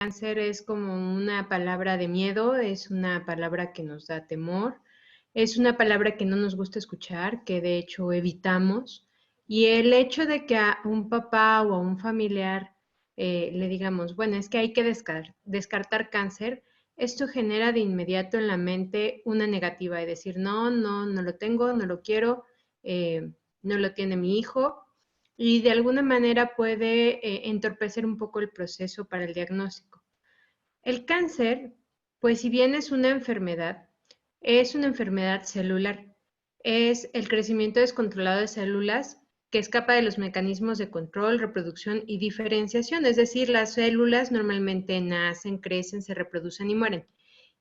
Cáncer es como una palabra de miedo, es una palabra que nos da temor, es una palabra que no nos gusta escuchar, que de hecho evitamos. Y el hecho de que a un papá o a un familiar le digamos, bueno, es que hay que descartar cáncer, esto genera de inmediato en la mente una negativa de decir, no, no, no lo tengo, no lo quiero, no lo tiene mi hijo, y de alguna manera puede entorpecer un poco el proceso para el diagnóstico. El cáncer, pues si bien es una enfermedad celular. Es el crecimiento descontrolado de células que escapa de los mecanismos de control, reproducción y diferenciación. Es decir, las células normalmente nacen, crecen, se reproducen y mueren.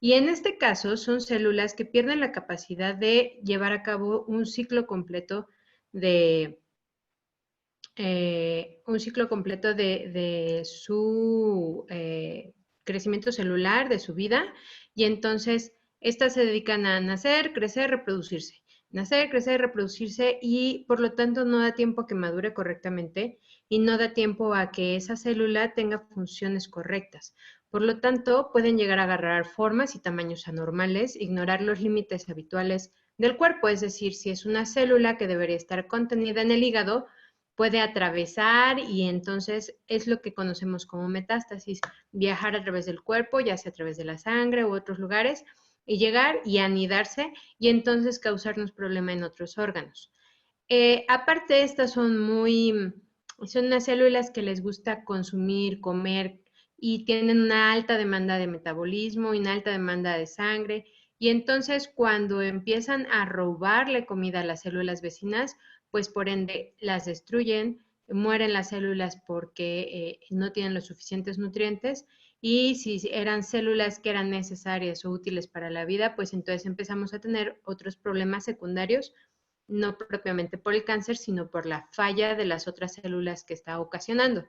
Y en este caso son células que pierden la capacidad de llevar a cabo de, un ciclo completo de su crecimiento celular, de su vida, y entonces estas se dedican a nacer, crecer, reproducirse. Nacer, crecer, reproducirse y por lo tanto no da tiempo a que madure correctamente y no da tiempo a que esa célula tenga funciones correctas. Por lo tanto, pueden llegar a agarrar formas y tamaños anormales, ignorar los límites habituales del cuerpo, es decir, si es una célula que debería estar contenida en el hígado, puede atravesar y entonces es lo que conocemos como metástasis, viajar a través del cuerpo, ya sea a través de la sangre u otros lugares, y llegar y anidarse y entonces causarnos problema en otros órganos. Aparte, estas son unas células que les gusta consumir, comer y tienen una alta demanda de metabolismo y una alta demanda de sangre. Y entonces cuando empiezan a robarle comida a las células vecinas, pues por ende las destruyen, mueren las células porque no tienen los suficientes nutrientes y si eran células que eran necesarias o útiles para la vida, pues entonces empezamos a tener otros problemas secundarios, no propiamente por el cáncer, sino por la falla de las otras células que está ocasionando.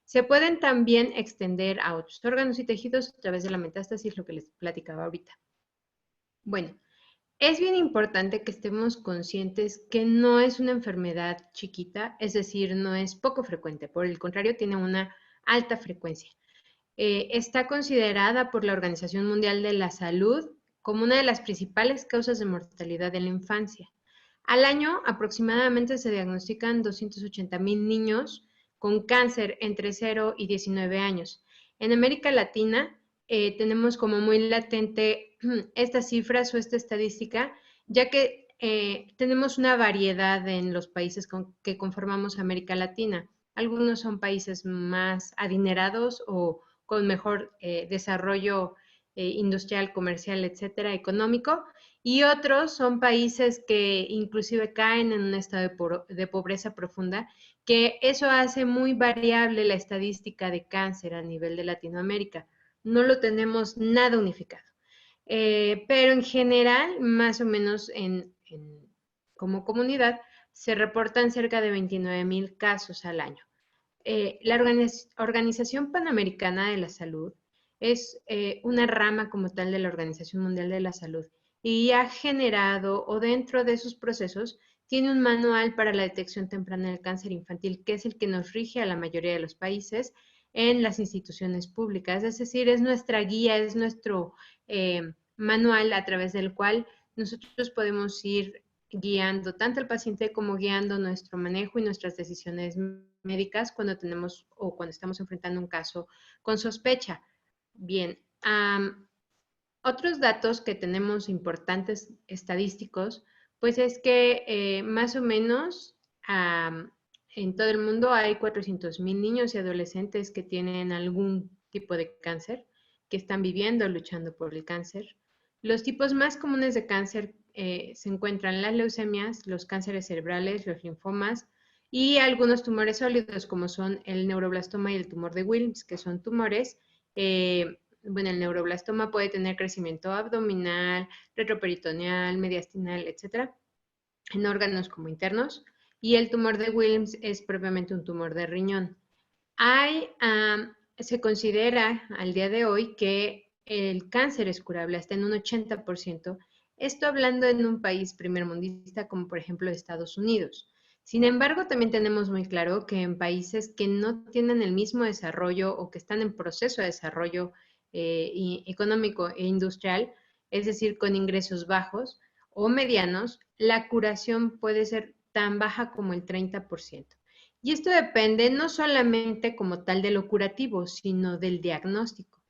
Se pueden también extender a otros órganos y tejidos a través de la metástasis, lo que les platicaba ahorita. Bueno, es bien importante que estemos conscientes que no es una enfermedad chiquita, es decir, no es poco frecuente, por el contrario, tiene una alta frecuencia. Está considerada por la Organización Mundial de la Salud como una de las principales causas de mortalidad en la infancia. Al año aproximadamente se diagnostican 280,000 niños con cáncer entre 0 y 19 años. En América Latina tenemos como muy latente estas cifras o esta estadística, ya que tenemos una variedad en los países que conformamos América Latina. Algunos son países más adinerados o con mejor desarrollo industrial, comercial, etcétera, económico, y otros son países que inclusive caen en un estado de pobreza profunda, que eso hace muy variable la estadística de cáncer a nivel de Latinoamérica. No lo tenemos nada unificado. Pero en general, más o menos como comunidad, se reportan cerca de 29,000 casos al año. La Organización Panamericana de la Salud es una rama como tal de la Organización Mundial de la Salud y ha generado o dentro de sus procesos tiene un manual para la detección temprana del cáncer infantil, que es el que nos rige a la mayoría de los países en las instituciones públicas. Es decir, es nuestra guía, es nuestro manual a través del cual nosotros podemos ir guiando tanto al paciente como guiando nuestro manejo y nuestras decisiones médicas cuando tenemos o cuando estamos enfrentando un caso con sospecha. Bien, otros datos que tenemos importantes estadísticos, pues es que más o menos en todo el mundo hay 400,000 niños y adolescentes que tienen algún tipo de cáncer, que están viviendo, luchando por el cáncer. Los tipos más comunes de cáncer se encuentran las leucemias, los cánceres cerebrales, los linfomas y algunos tumores sólidos como son el neuroblastoma y el tumor de Wilms, que son tumores bueno, el neuroblastoma puede tener crecimiento abdominal, retroperitoneal, mediastinal, etcétera, en órganos como internos. Y el tumor de Wilms es propiamente un tumor de riñón. Se considera al día de hoy que el cáncer es curable hasta en un 80%. Esto hablando en un país primermundista como por ejemplo Estados Unidos. Sin embargo, también tenemos muy claro que en países que no tienen el mismo desarrollo o que están en proceso de desarrollo económico e industrial, es decir, con ingresos bajos o medianos, la curación puede ser tan baja como el 30%. Y esto depende no solamente como tal de lo curativo, sino del diagnóstico.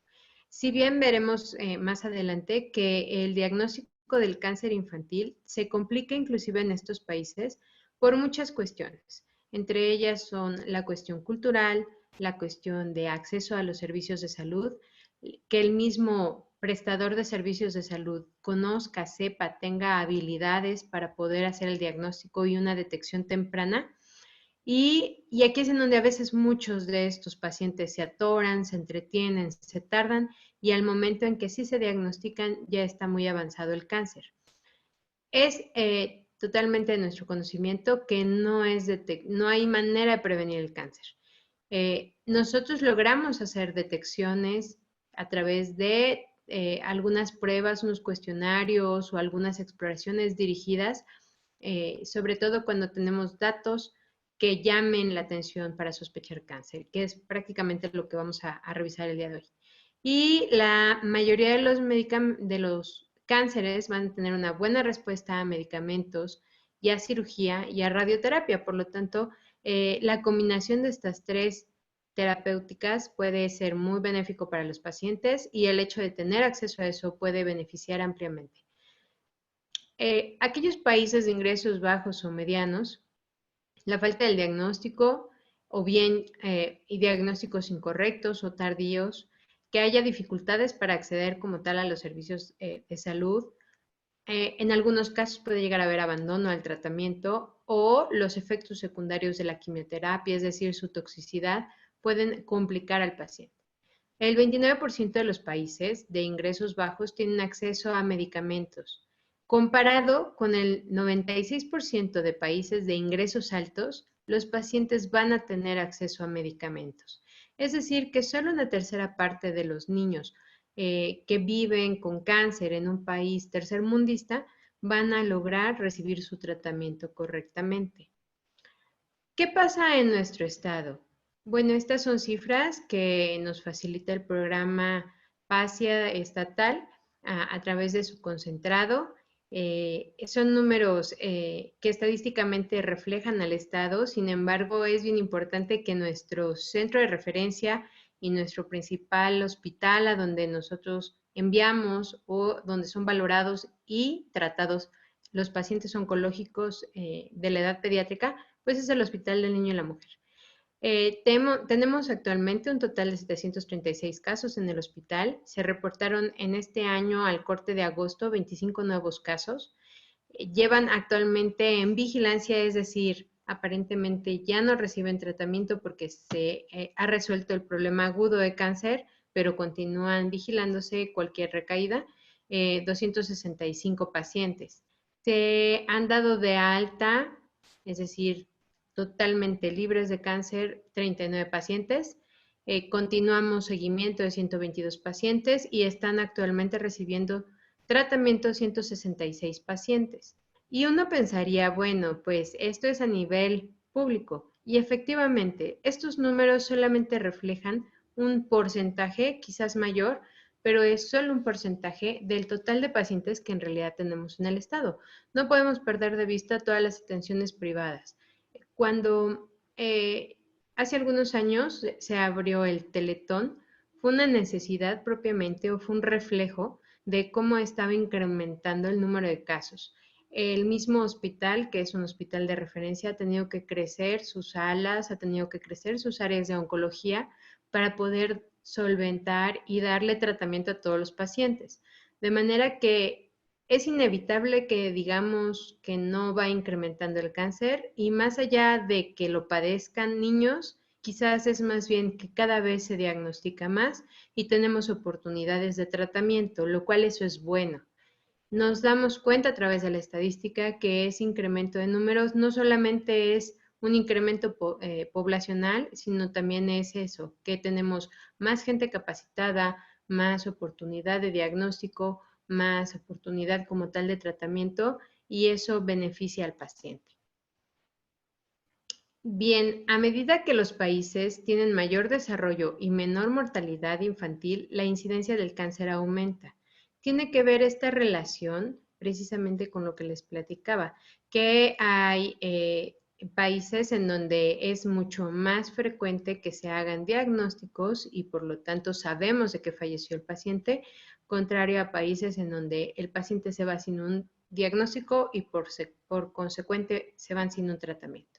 Si bien veremos más adelante que el diagnóstico del cáncer infantil se complica inclusive en estos países por muchas cuestiones. Entre ellas son la cuestión cultural, la cuestión de acceso a los servicios de salud, que el mismo prestador de servicios de salud conozca, sepa, tenga habilidades para poder hacer el diagnóstico y una detección temprana. Y aquí es en donde a veces muchos de estos pacientes se atoran, se entretienen, se tardan y al momento en que sí se diagnostican ya está muy avanzado el cáncer. Es totalmente de nuestro conocimiento que no hay manera de prevenir el cáncer. Nosotros logramos hacer detecciones a través de algunas pruebas, unos cuestionarios o algunas exploraciones dirigidas, sobre todo cuando tenemos datos que llamen la atención para sospechar cáncer, que es prácticamente lo que vamos a revisar el día de hoy. Y la mayoría de los cánceres van a tener una buena respuesta a medicamentos y a cirugía y a radioterapia. Por lo tanto, la combinación de estas tres terapéuticas puede ser muy benéfico para los pacientes y el hecho de tener acceso a eso puede beneficiar ampliamente. Aquellos países de ingresos bajos o medianos, la falta del diagnóstico o bien diagnósticos incorrectos o tardíos, que haya dificultades para acceder como tal a los servicios de salud. En algunos casos puede llegar a haber abandono al tratamiento o los efectos secundarios de la quimioterapia, es decir, su toxicidad, pueden complicar al paciente. El 29% de los países de ingresos bajos tienen acceso a medicamentos, comparado con el 96% de países de ingresos altos, los pacientes van a tener acceso a medicamentos. Es decir, que solo una tercera parte de los niños que viven con cáncer en un país tercermundista van a lograr recibir su tratamiento correctamente. ¿Qué pasa en nuestro estado? Bueno, estas son cifras que nos facilita el programa PASIA estatal a través de su concentrado. Son números que estadísticamente reflejan al estado, sin embargo, es bien importante que nuestro centro de referencia y nuestro principal hospital a donde nosotros enviamos o donde son valorados y tratados los pacientes oncológicos de la edad pediátrica, pues es el Hospital del Niño y la Mujer. Tenemos actualmente un total de 736 casos en el hospital. Se reportaron en este año, al corte de agosto, 25 nuevos casos. Llevan actualmente en vigilancia, es decir, aparentemente ya no reciben tratamiento porque se ha resuelto el problema agudo de cáncer, pero continúan vigilándose cualquier recaída, 265 pacientes. Se han dado de alta, es decir, totalmente libres de cáncer, 39 pacientes. Continuamos seguimiento de 122 pacientes y están actualmente recibiendo tratamiento 166 pacientes. Y uno pensaría, bueno, pues esto es a nivel público. Y efectivamente, estos números solamente reflejan un porcentaje, quizás mayor, pero es solo un porcentaje del total de pacientes que en realidad tenemos en el estado. No podemos perder de vista todas las atenciones privadas. Cuando hace algunos años se abrió el Teletón, fue una necesidad propiamente o fue un reflejo de cómo estaba incrementando el número de casos. El mismo hospital, que es un hospital de referencia, ha tenido que crecer sus salas, ha tenido que crecer sus áreas de oncología para poder solventar y darle tratamiento a todos los pacientes. De manera que es inevitable que digamos que no va incrementando el cáncer y más allá de que lo padezcan niños, quizás es más bien que cada vez se diagnostica más y tenemos oportunidades de tratamiento, lo cual eso es bueno. Nos damos cuenta a través de la estadística que ese incremento de números no solamente es un incremento poblacional, sino también es eso, que tenemos más gente capacitada, más oportunidad de diagnóstico, más oportunidad como tal de tratamiento y eso beneficia al paciente. Bien, a medida que los países tienen mayor desarrollo y menor mortalidad infantil, la incidencia del cáncer aumenta. Tiene que ver esta relación precisamente con lo que les platicaba, que hay países en donde es mucho más frecuente que se hagan diagnósticos y por lo tanto sabemos de que falleció el paciente, contrario a países en donde el paciente se va sin un diagnóstico y por consecuente se van sin un tratamiento.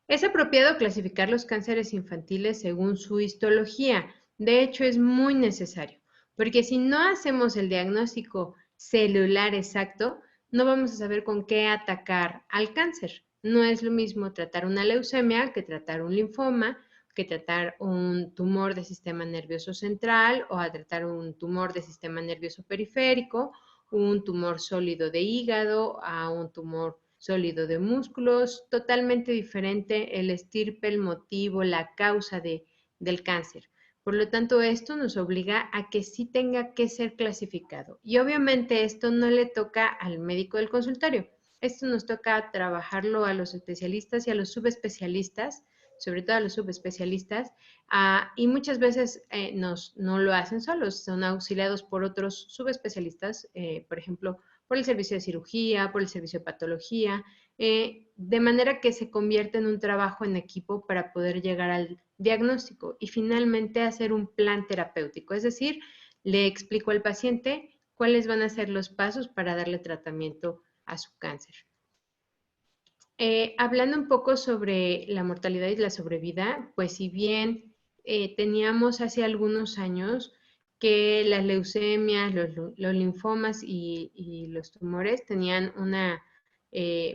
Es apropiado clasificar los cánceres infantiles según su histología. De hecho, es muy necesario, porque si no hacemos el diagnóstico celular exacto, no vamos a saber con qué atacar al cáncer. No es lo mismo tratar una leucemia que tratar un linfoma, que tratar un tumor de sistema nervioso central o a tratar un tumor de sistema nervioso periférico, un tumor sólido de hígado, a un tumor sólido de músculos, totalmente diferente el estirpe, el motivo, la causa del cáncer. Por lo tanto, esto nos obliga a que sí tenga que ser clasificado. Y obviamente esto no le toca al médico del consultorio. Esto nos toca trabajarlo a los especialistas y a los subespecialistas, sobre todo a los subespecialistas, y muchas veces no lo hacen solos, son auxiliados por otros subespecialistas, por ejemplo, por el servicio de cirugía, por el servicio de patología, de manera que se convierte en un trabajo en equipo para poder llegar al diagnóstico y finalmente hacer un plan terapéutico. Es decir, le explico al paciente cuáles van a ser los pasos para darle tratamiento a su cáncer. Hablando un poco sobre la mortalidad y la sobrevida, pues si bien teníamos hace algunos años que las leucemias, los linfomas y los tumores tenían una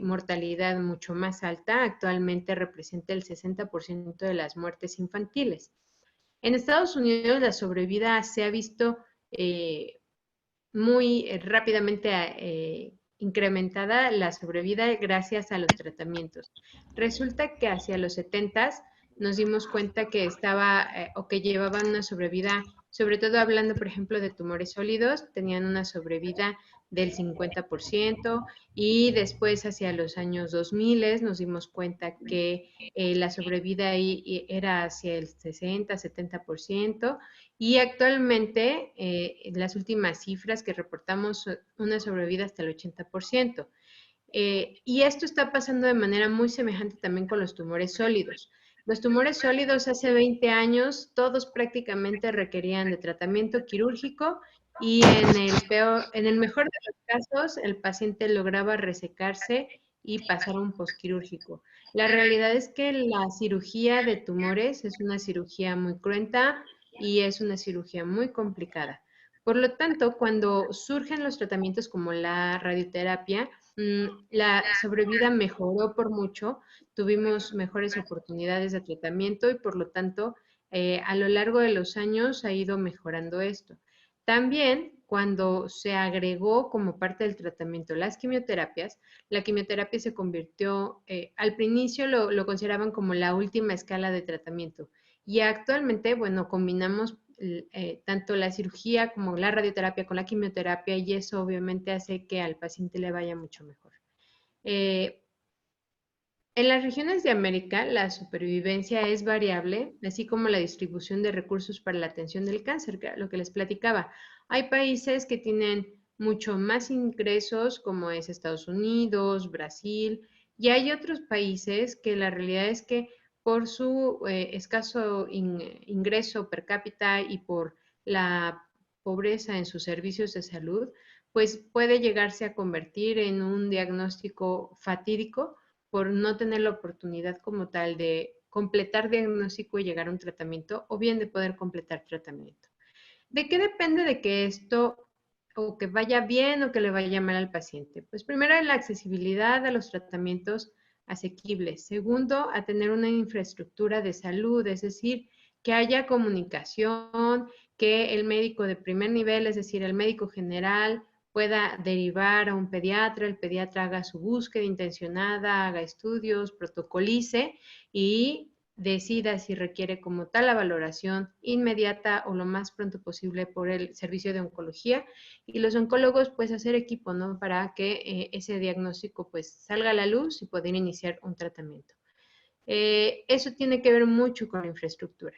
mortalidad mucho más alta, actualmente representa el 60% de las muertes infantiles. En Estados Unidos la sobrevida se ha visto eh, muy rápidamente incrementada la sobrevida gracias a los tratamientos. Resulta que hacia los 70 nos dimos cuenta que estaba o que llevaban una sobrevida, sobre todo hablando, por ejemplo, de tumores sólidos, tenían una sobrevida del 50% y después hacia los años 2000 nos dimos cuenta que la sobrevida ahí era hacia el 60-70% y actualmente, las últimas cifras que reportamos, una sobrevida hasta el 80%. Y esto está pasando de manera muy semejante también con los tumores sólidos. Los tumores sólidos hace 20 años, todos prácticamente requerían de tratamiento quirúrgico y en el mejor de los casos, el paciente lograba resecarse y pasar a un posquirúrgico. La realidad es que la cirugía de tumores es una cirugía muy cruenta y es una cirugía muy complicada. Por lo tanto, cuando surgen los tratamientos como la radioterapia, la sobrevida mejoró por mucho, tuvimos mejores oportunidades de tratamiento y por lo tanto, a lo largo de los años ha ido mejorando esto. También, cuando se agregó como parte del tratamiento las quimioterapias, la quimioterapia se convirtió, al inicio lo consideraban como la última escala de tratamiento y actualmente, bueno, combinamos tanto la cirugía como la radioterapia con la quimioterapia y eso obviamente hace que al paciente le vaya mucho mejor. Eh, en las regiones de América, la supervivencia es variable, así como la distribución de recursos para la atención del cáncer, lo que les platicaba. Hay países que tienen mucho más ingresos, como es Estados Unidos, Brasil, y hay otros países que la realidad es que por su escaso ingreso per cápita y por la pobreza en sus servicios de salud, pues puede llegarse a convertir en un diagnóstico fatídico por no tener la oportunidad como tal de completar diagnóstico y llegar a un tratamiento o bien de poder completar tratamiento. ¿De qué depende de que esto o que vaya bien o que le vaya mal al paciente? Pues primero, la accesibilidad a los tratamientos asequibles. Segundo, a tener una infraestructura de salud, es decir, que haya comunicación, que el médico de primer nivel, es decir, el médico general, pueda derivar a un pediatra, el pediatra haga su búsqueda intencionada, haga estudios, protocolice y decida si requiere como tal la valoración inmediata o lo más pronto posible por el servicio de oncología y los oncólogos pues hacer equipo, ¿no? Para que ese diagnóstico pues salga a la luz y poder iniciar un tratamiento. Eso tiene que ver mucho con la infraestructura.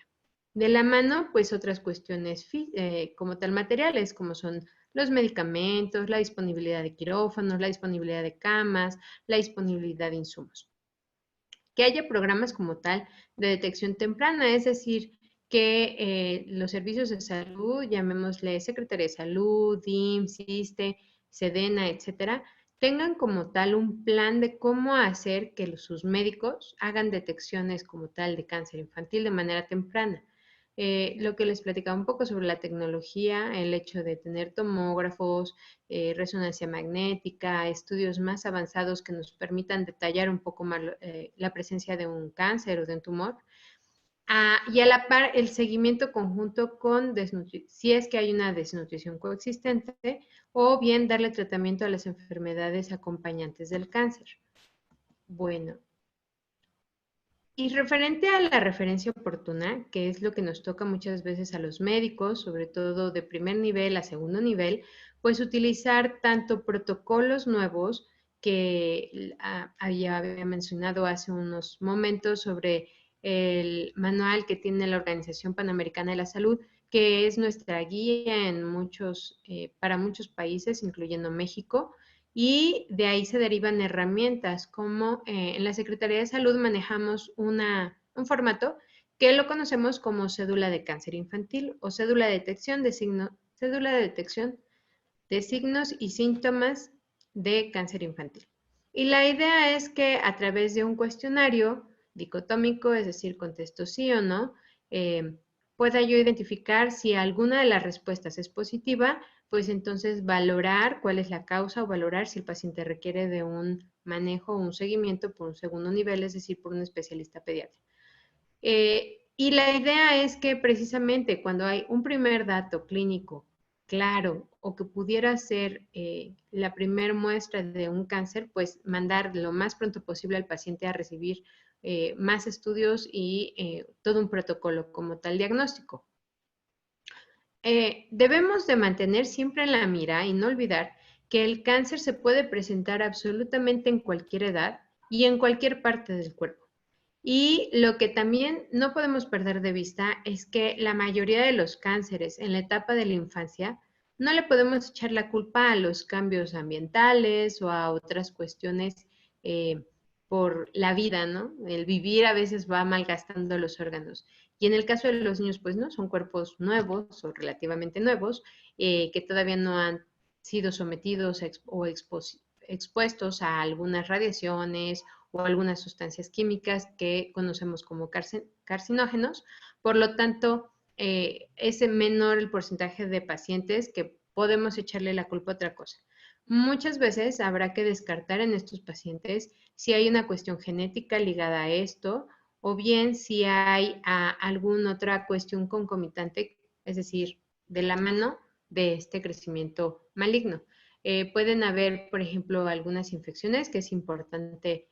De la mano, pues otras cuestiones como tal materiales, como son los medicamentos, la disponibilidad de quirófanos, la disponibilidad de camas, la disponibilidad de insumos. Que haya programas como tal de detección temprana, es decir, que los servicios de salud, llamémosle Secretaría de Salud, IMSS, ISSSTE, SEDENA, etcétera, tengan como tal un plan de cómo hacer que sus médicos hagan detecciones como tal de cáncer infantil de manera temprana. Lo que les platicaba un poco sobre la tecnología, el hecho de tener tomógrafos, resonancia magnética, estudios más avanzados que nos permitan detallar un poco más la presencia de un cáncer o de un tumor. Y a la par, el seguimiento conjunto con desnutrición, si es que hay una desnutrición coexistente, o bien darle tratamiento a las enfermedades acompañantes del cáncer. Bueno, y referente a la referencia oportuna, que es lo que nos toca muchas veces a los médicos, sobre todo de primer nivel a segundo nivel, pues utilizar tanto protocolos nuevos que ya había mencionado hace unos momentos sobre el manual que tiene la Organización Panamericana de la Salud, que es nuestra guía en para muchos países, incluyendo México, y de ahí se derivan herramientas como en la Secretaría de Salud manejamos un formato que lo conocemos como cédula de cáncer infantil o cédula de detección de signos y síntomas de cáncer infantil. Y la idea es que a través de un cuestionario dicotómico, es decir, contesto sí o no, pueda yo identificar si alguna de las respuestas es positiva, pues entonces valorar cuál es la causa o valorar si el paciente requiere de un manejo o un seguimiento por un segundo nivel, es decir, por un especialista pediatra. Y la idea es que precisamente cuando hay un primer dato clínico claro o que pudiera ser la primer muestra de un cáncer, pues mandar lo más pronto posible al paciente a recibir más estudios y todo un protocolo como tal diagnóstico. Debemos de mantener siempre en la mira y no olvidar que el cáncer se puede presentar absolutamente en cualquier edad y en cualquier parte del cuerpo. Y lo que también no podemos perder de vista es que la mayoría de los cánceres en la etapa de la infancia no le podemos echar la culpa a los cambios ambientales o a otras cuestiones por la vida, ¿no? El vivir a veces va malgastando los órganos. Y en el caso de los niños, pues no, son cuerpos nuevos o relativamente nuevos que todavía no han sido sometidos o expuestos a algunas radiaciones o algunas sustancias químicas que conocemos como carcinógenos. Por lo tanto, es menor el porcentaje de pacientes que podemos echarle la culpa a otra cosa. Muchas veces habrá que descartar en estos pacientes si hay una cuestión genética ligada a esto o bien si hay alguna otra cuestión concomitante, es decir, de la mano de este crecimiento maligno. Pueden haber, por ejemplo, algunas infecciones que es importante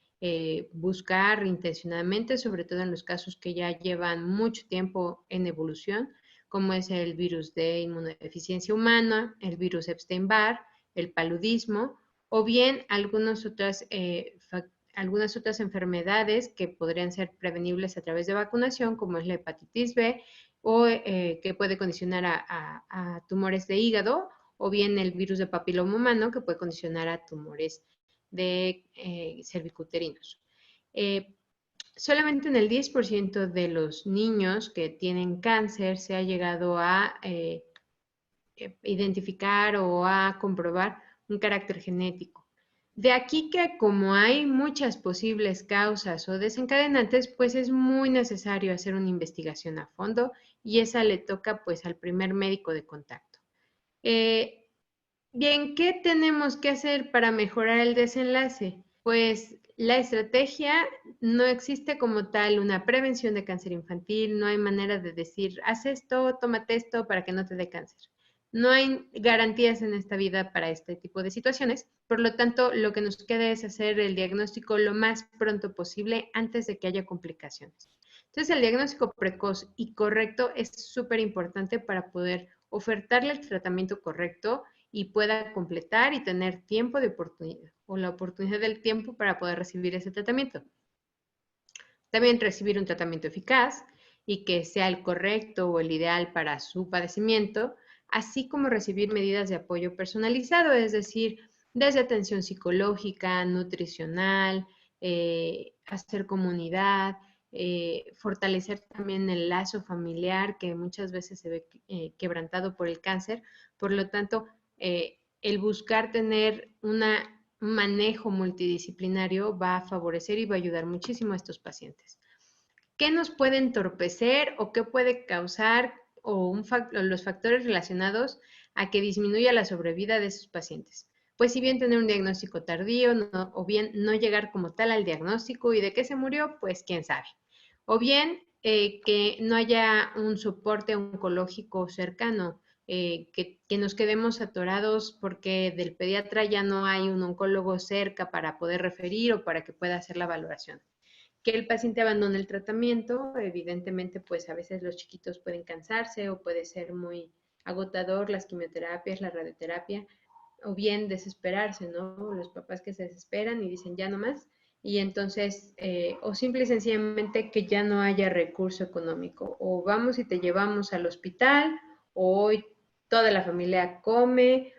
buscar intencionadamente, sobre todo en los casos que ya llevan mucho tiempo en evolución, como es el virus de inmunodeficiencia humana, el virus Epstein-Barr, el paludismo, o bien algunas otras enfermedades que podrían ser prevenibles a través de vacunación, como es la hepatitis B, o que puede condicionar a tumores de hígado, o bien el virus de papiloma humano, que puede condicionar a tumores de cervicuterinos. Solamente en el 10% de los niños que tienen cáncer se ha llegado a identificar o a comprobar un carácter genético. De aquí que como hay muchas posibles causas o desencadenantes, pues es muy necesario hacer una investigación a fondo y esa le toca pues al primer médico de contacto. Bien, ¿qué tenemos que hacer para mejorar el desenlace? Pues la estrategia no existe como tal una prevención de cáncer infantil, no hay manera de decir, haz esto, tómate esto para que no te dé cáncer. No hay garantías en esta vida para este tipo de situaciones, por lo tanto, lo que nos queda es hacer el diagnóstico lo más pronto posible antes de que haya complicaciones. Entonces, el diagnóstico precoz y correcto es súper importante para poder ofertarle el tratamiento correcto y pueda completar y tener tiempo de oportunidad o la oportunidad del tiempo para poder recibir ese tratamiento. También recibir un tratamiento eficaz y que sea el correcto o el ideal para su padecimiento, así como recibir medidas de apoyo personalizado, es decir, desde atención psicológica, nutricional, hacer comunidad, fortalecer también el lazo familiar que muchas veces se ve quebrantado por el cáncer. Por lo tanto, el buscar tener un manejo multidisciplinario va a favorecer y va a ayudar muchísimo a estos pacientes. ¿Qué nos puede entorpecer o qué puede causar o los factores relacionados a que disminuya la sobrevida de esos pacientes? Pues si bien tener un diagnóstico tardío o bien no llegar como tal al diagnóstico y de qué se murió, pues quién sabe. O bien que no haya un soporte oncológico cercano, que nos quedemos atorados porque del pediatra ya no hay un oncólogo cerca para poder referir o para que pueda hacer la valoración. Que el paciente abandone el tratamiento, evidentemente pues a veces los chiquitos pueden cansarse o puede ser muy agotador las quimioterapias, la radioterapia, o bien desesperarse, ¿no? Los papás que se desesperan y dicen ya no más, y entonces, o simple y sencillamente que ya no haya recurso económico, o vamos y te llevamos al hospital, o hoy toda la familia come,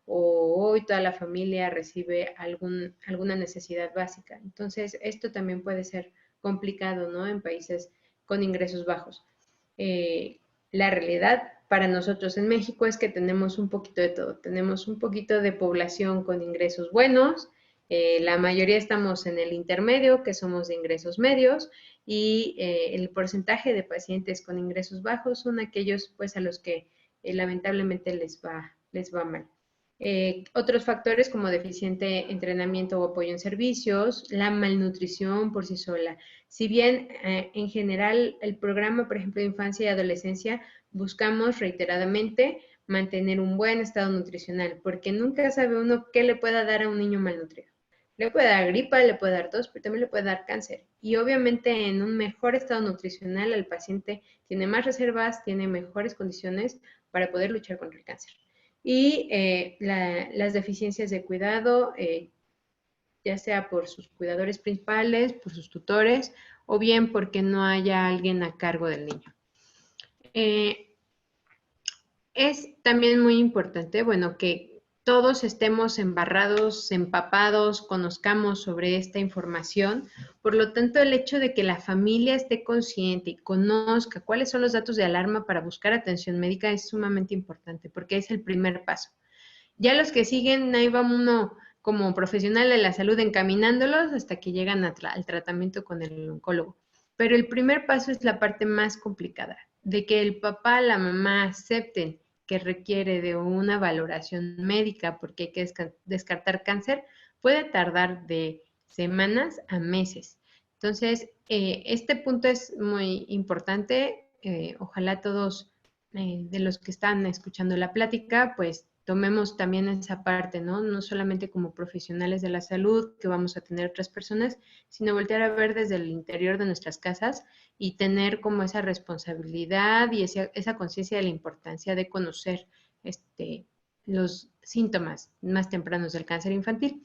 o hoy toda la familia recibe alguna necesidad básica. Entonces, esto también puede ser complicado, ¿no? En países con ingresos bajos. La realidad para nosotros en México es que tenemos un poquito de todo. Tenemos un poquito de población con ingresos buenos, la mayoría estamos en el intermedio, que somos de ingresos medios, y el porcentaje de pacientes con ingresos bajos son aquellos pues a los que lamentablemente les va mal. Otros factores como deficiente entrenamiento o apoyo en servicios, la malnutrición por sí sola. Si bien en general el programa, por ejemplo, de infancia y adolescencia, buscamos reiteradamente mantener un buen estado nutricional, porque nunca sabe uno qué le pueda dar a un niño malnutrido. Le puede dar gripa, le puede dar tos, pero también le puede dar cáncer. Y obviamente en un mejor estado nutricional el paciente tiene más reservas, tiene mejores condiciones para poder luchar contra el cáncer. Y las deficiencias de cuidado, ya sea por sus cuidadores principales, por sus tutores, o bien porque no haya alguien a cargo del niño. Es también muy importante, bueno, que todos estemos embarrados, empapados, conozcamos sobre esta información. Por lo tanto, el hecho de que la familia esté consciente y conozca cuáles son los datos de alarma para buscar atención médica es sumamente importante porque es el primer paso. Ya los que siguen, ahí va uno como profesional de la salud encaminándolos hasta que llegan al tratamiento con el oncólogo. Pero el primer paso es la parte más complicada, de que el papá, la mamá acepten que requiere de una valoración médica porque hay que descartar cáncer, puede tardar de semanas a meses. Entonces, este punto es muy importante. Ojalá todos de los que están escuchando la plática, pues tomemos también esa parte, ¿no? No solamente como profesionales de la salud que vamos a tener otras personas, sino voltear a ver desde el interior de nuestras casas y tener como esa responsabilidad y esa conciencia de la importancia de conocer los síntomas más tempranos del cáncer infantil.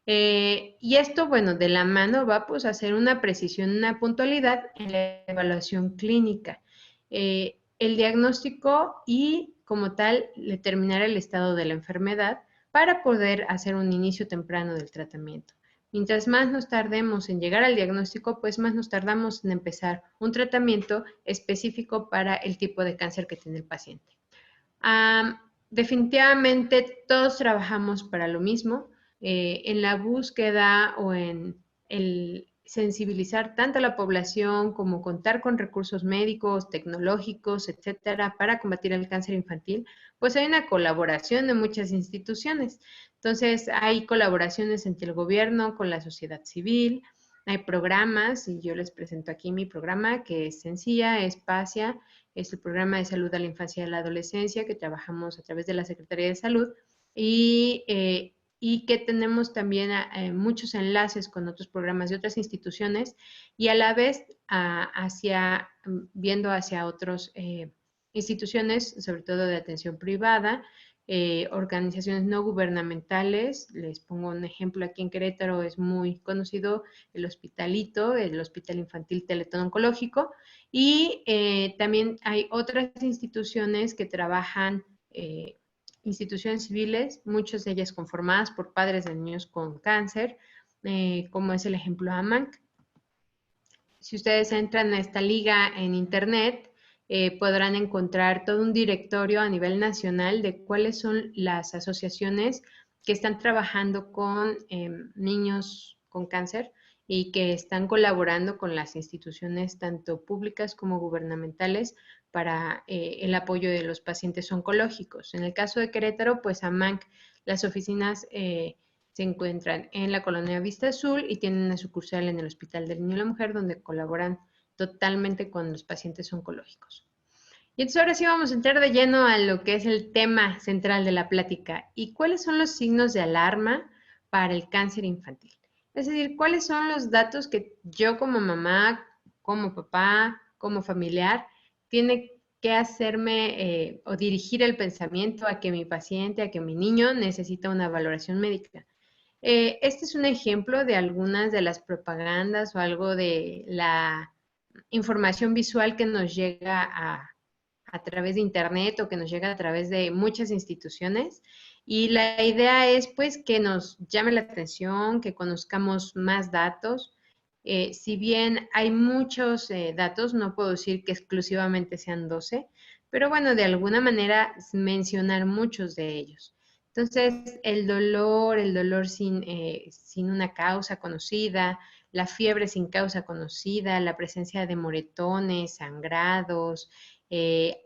Y esto, bueno, de la mano va pues a hacer una precisión, una puntualidad en la evaluación clínica. El diagnóstico y como tal determinar el estado de la enfermedad para poder hacer un inicio temprano del tratamiento. Mientras más nos tardemos en llegar al diagnóstico, pues más nos tardamos en empezar un tratamiento específico para el tipo de cáncer que tiene el paciente. Definitivamente todos trabajamos para lo mismo, en la búsqueda o en el sensibilizar tanto a la población como contar con recursos médicos, tecnológicos, etcétera, para combatir el cáncer infantil, pues hay una colaboración de muchas instituciones. Entonces, hay colaboraciones entre el gobierno con la sociedad civil, hay programas, y yo les presento aquí mi programa, que es Sencilla, es PASIA, es el programa de salud a la infancia y a la adolescencia que trabajamos a través de la Secretaría de Salud y que tenemos también muchos enlaces con otros programas de otras instituciones y a la vez viendo hacia otras instituciones, sobre todo de atención privada, organizaciones no gubernamentales. Les pongo un ejemplo, aquí en Querétaro es muy conocido el Hospitalito, el Hospital Infantil Teletón Oncológico, y también hay otras instituciones que trabajan, instituciones civiles, muchas de ellas conformadas por padres de niños con cáncer, como es el ejemplo AMANC. Si ustedes entran a esta liga en internet, podrán encontrar todo un directorio a nivel nacional de cuáles son las asociaciones que están trabajando con niños con cáncer y que están colaborando con las instituciones tanto públicas como gubernamentales para el apoyo de los pacientes oncológicos. En el caso de Querétaro, pues AMANC, las oficinas se encuentran en la colonia Vista Azul y tienen una sucursal en el Hospital del Niño y la Mujer, donde colaboran totalmente con los pacientes oncológicos. Y entonces ahora sí vamos a entrar de lleno a lo que es el tema central de la plática. ¿Y cuáles son los signos de alarma para el cáncer infantil? Es decir, ¿cuáles son los datos que yo como mamá, como papá, como familiar, tiene que hacerme o dirigir el pensamiento a que mi paciente, a que mi niño necesita una valoración médica? Este es un ejemplo de algunas de las propagandas o algo de la información visual que nos llega a través de Internet o que nos llega a través de muchas instituciones. Y la idea es pues que nos llame la atención, que conozcamos más datos. Si bien hay muchos datos, no puedo decir que exclusivamente sean 12, pero bueno, de alguna manera mencionar muchos de ellos. Entonces, el dolor sin una causa conocida, la fiebre sin causa conocida, la presencia de moretones, sangrados,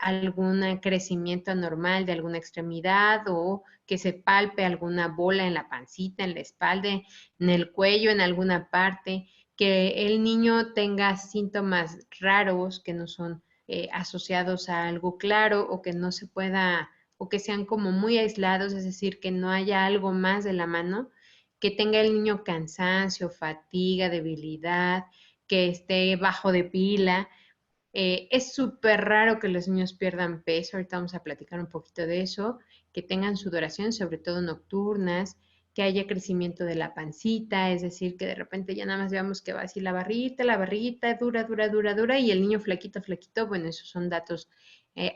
algún crecimiento anormal de alguna extremidad o que se palpe alguna bola en la pancita, en la espalda, en el cuello, en alguna parte, que el niño tenga síntomas raros que no son asociados a algo claro o que no se pueda o que sean como muy aislados, es decir, que no haya algo más de la mano, que tenga el niño cansancio, fatiga, debilidad, que esté bajo de pila. Es súper raro que los niños pierdan peso, ahorita vamos a platicar un poquito de eso, que tengan sudoración, sobre todo nocturnas, que haya crecimiento de la pancita, es decir, que de repente ya nada más veamos que va así la barriguita, dura, dura, dura, dura, y el niño flaquito, flaquito, bueno, esos son datos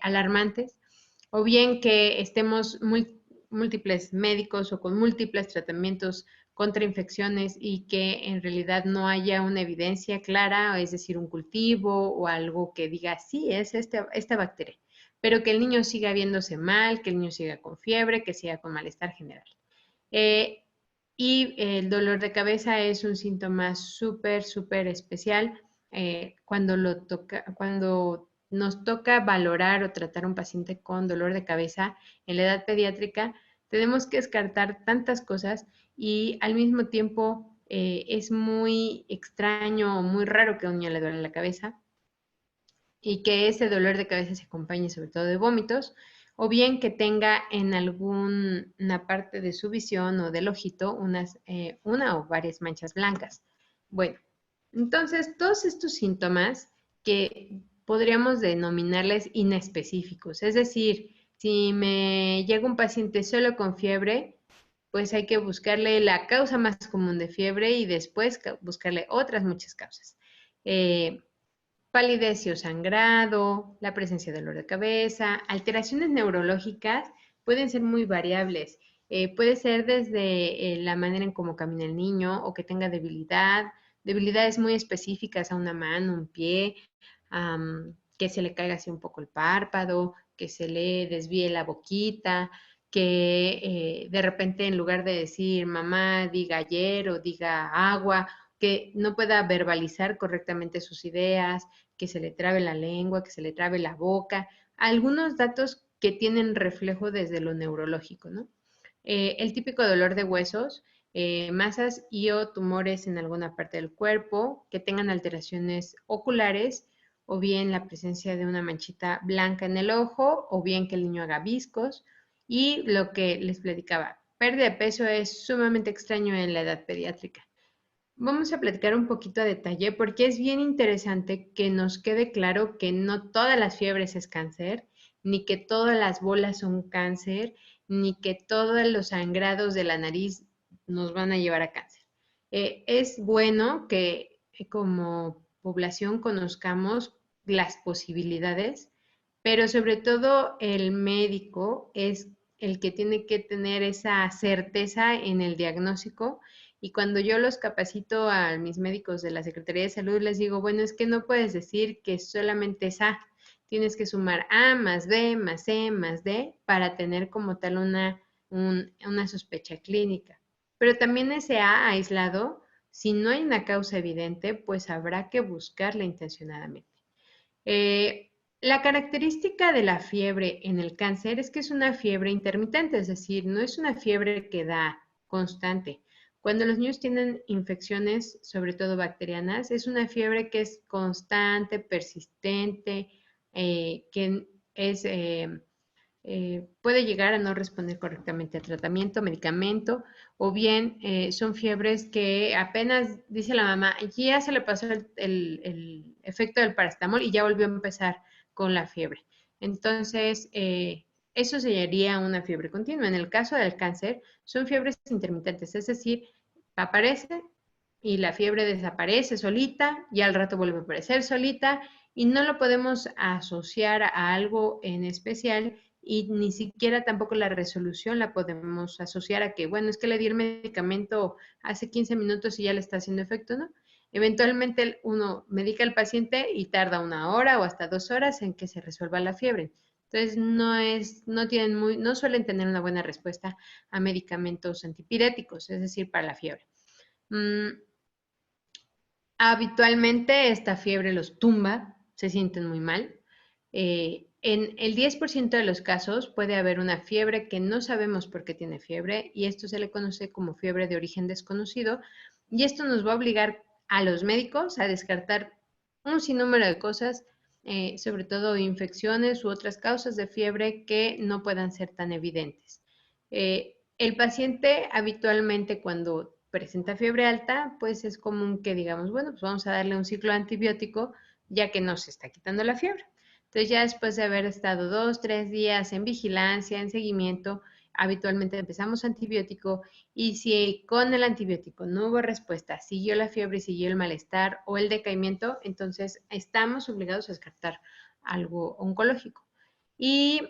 alarmantes. O bien que estemos múltiples médicos o con múltiples tratamientos contra infecciones y que en realidad no haya una evidencia clara, es decir, un cultivo o algo que diga, sí, es esta bacteria, pero que el niño siga viéndose mal, que el niño siga con fiebre, que siga con malestar general. Eh, y el dolor de cabeza es un síntoma súper, súper especial cuando nos toca valorar o tratar a un paciente con dolor de cabeza en la edad pediátrica. Tenemos que descartar tantas cosas y al mismo tiempo es muy extraño o muy raro que a un niño le duele la cabeza y que ese dolor de cabeza se acompañe sobre todo de vómitos, o bien que tenga en alguna parte de su visión o del ojito una o varias manchas blancas. Bueno, entonces todos estos síntomas que podríamos denominarles inespecíficos, es decir, si me llega un paciente solo con fiebre, pues hay que buscarle la causa más común de fiebre y después buscarle otras muchas causas. Palidez o sangrado, la presencia de dolor de cabeza, alteraciones neurológicas pueden ser muy variables. Puede ser desde la manera en cómo camina el niño o que tenga debilidad, debilidades muy específicas a una mano, un pie, que se le caiga así un poco el párpado, que se le desvíe la boquita, que de repente en lugar de decir mamá diga ayer o diga agua, que no pueda verbalizar correctamente sus ideas, que se le trabe la lengua, que se le trabe la boca, algunos datos que tienen reflejo desde lo neurológico, ¿no? El típico dolor de huesos, masas y o tumores en alguna parte del cuerpo, que tengan alteraciones oculares, o bien la presencia de una manchita blanca en el ojo, o bien que el niño haga viscos. Y lo que les platicaba, pérdida de peso es sumamente extraño en la edad pediátrica. Vamos a platicar un poquito a detalle porque es bien interesante que nos quede claro que no todas las fiebres es cáncer, ni que todas las bolas son cáncer, ni que todos los sangrados de la nariz nos van a llevar a cáncer. Es bueno que como población conozcamos las posibilidades, pero sobre todo el médico es el que tiene que tener esa certeza en el diagnóstico. Y cuando yo los capacito a mis médicos de la Secretaría de Salud, les digo, bueno, es que no puedes decir que solamente es A, tienes que sumar A más B más C más D para tener como tal una sospecha clínica. Pero también ese A aislado, si no hay una causa evidente, pues habrá que buscarla intencionadamente. La característica de la fiebre en el cáncer es que es una fiebre intermitente, es decir, no es una fiebre que da constante. Cuando los niños tienen infecciones, sobre todo bacterianas, es una fiebre que es constante, persistente, que es puede llegar a no responder correctamente al tratamiento, medicamento, o bien son fiebres que apenas dice la mamá, ya se le pasó el efecto del paracetamol y ya volvió a empezar con la fiebre. Entonces, eso sería una fiebre continua. En el caso del cáncer, son fiebres intermitentes, es decir, aparece y la fiebre desaparece solita y al rato vuelve a aparecer solita y no lo podemos asociar a algo en especial y ni siquiera tampoco la resolución la podemos asociar a que, bueno, es que le di el medicamento hace 15 minutos y ya le está haciendo efecto, ¿no? Eventualmente uno medica al paciente y tarda 1 hora o hasta 2 horas en que se resuelva la fiebre. Entonces no suelen tener una buena respuesta a medicamentos antipiréticos, es decir, para la fiebre. Habitualmente esta fiebre los tumba, se sienten muy mal. En el 10% de los casos puede haber una fiebre que no sabemos por qué tiene fiebre y esto se le conoce como fiebre de origen desconocido y esto nos va a obligar a los médicos a descartar un sinnúmero de cosas, sobre todo infecciones u otras causas de fiebre que no puedan ser tan evidentes. El paciente habitualmente cuando presenta fiebre alta, pues es común que digamos, bueno, pues vamos a darle un ciclo antibiótico ya que no se está quitando la fiebre. Entonces ya después de haber estado 2, 3 días en vigilancia, en seguimiento, habitualmente empezamos antibiótico y si con el antibiótico no hubo respuesta, siguió la fiebre, siguió el malestar o el decaimiento, entonces estamos obligados a descartar algo oncológico. Y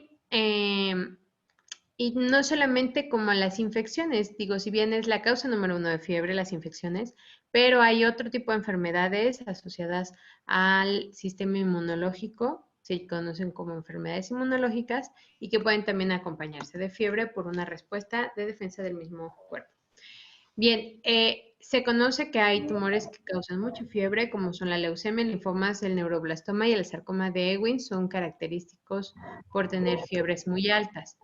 no solamente como las infecciones, digo, si bien es la causa número 1 de fiebre, las infecciones, pero hay otro tipo de enfermedades asociadas al sistema inmunológico, se conocen como enfermedades inmunológicas y que pueden también acompañarse de fiebre por una respuesta de defensa del mismo cuerpo. Bien, se conoce que hay tumores que causan mucha fiebre, como son la leucemia, el linfomas, el neuroblastoma y el sarcoma de Ewing, son característicos por tener fiebres muy altas.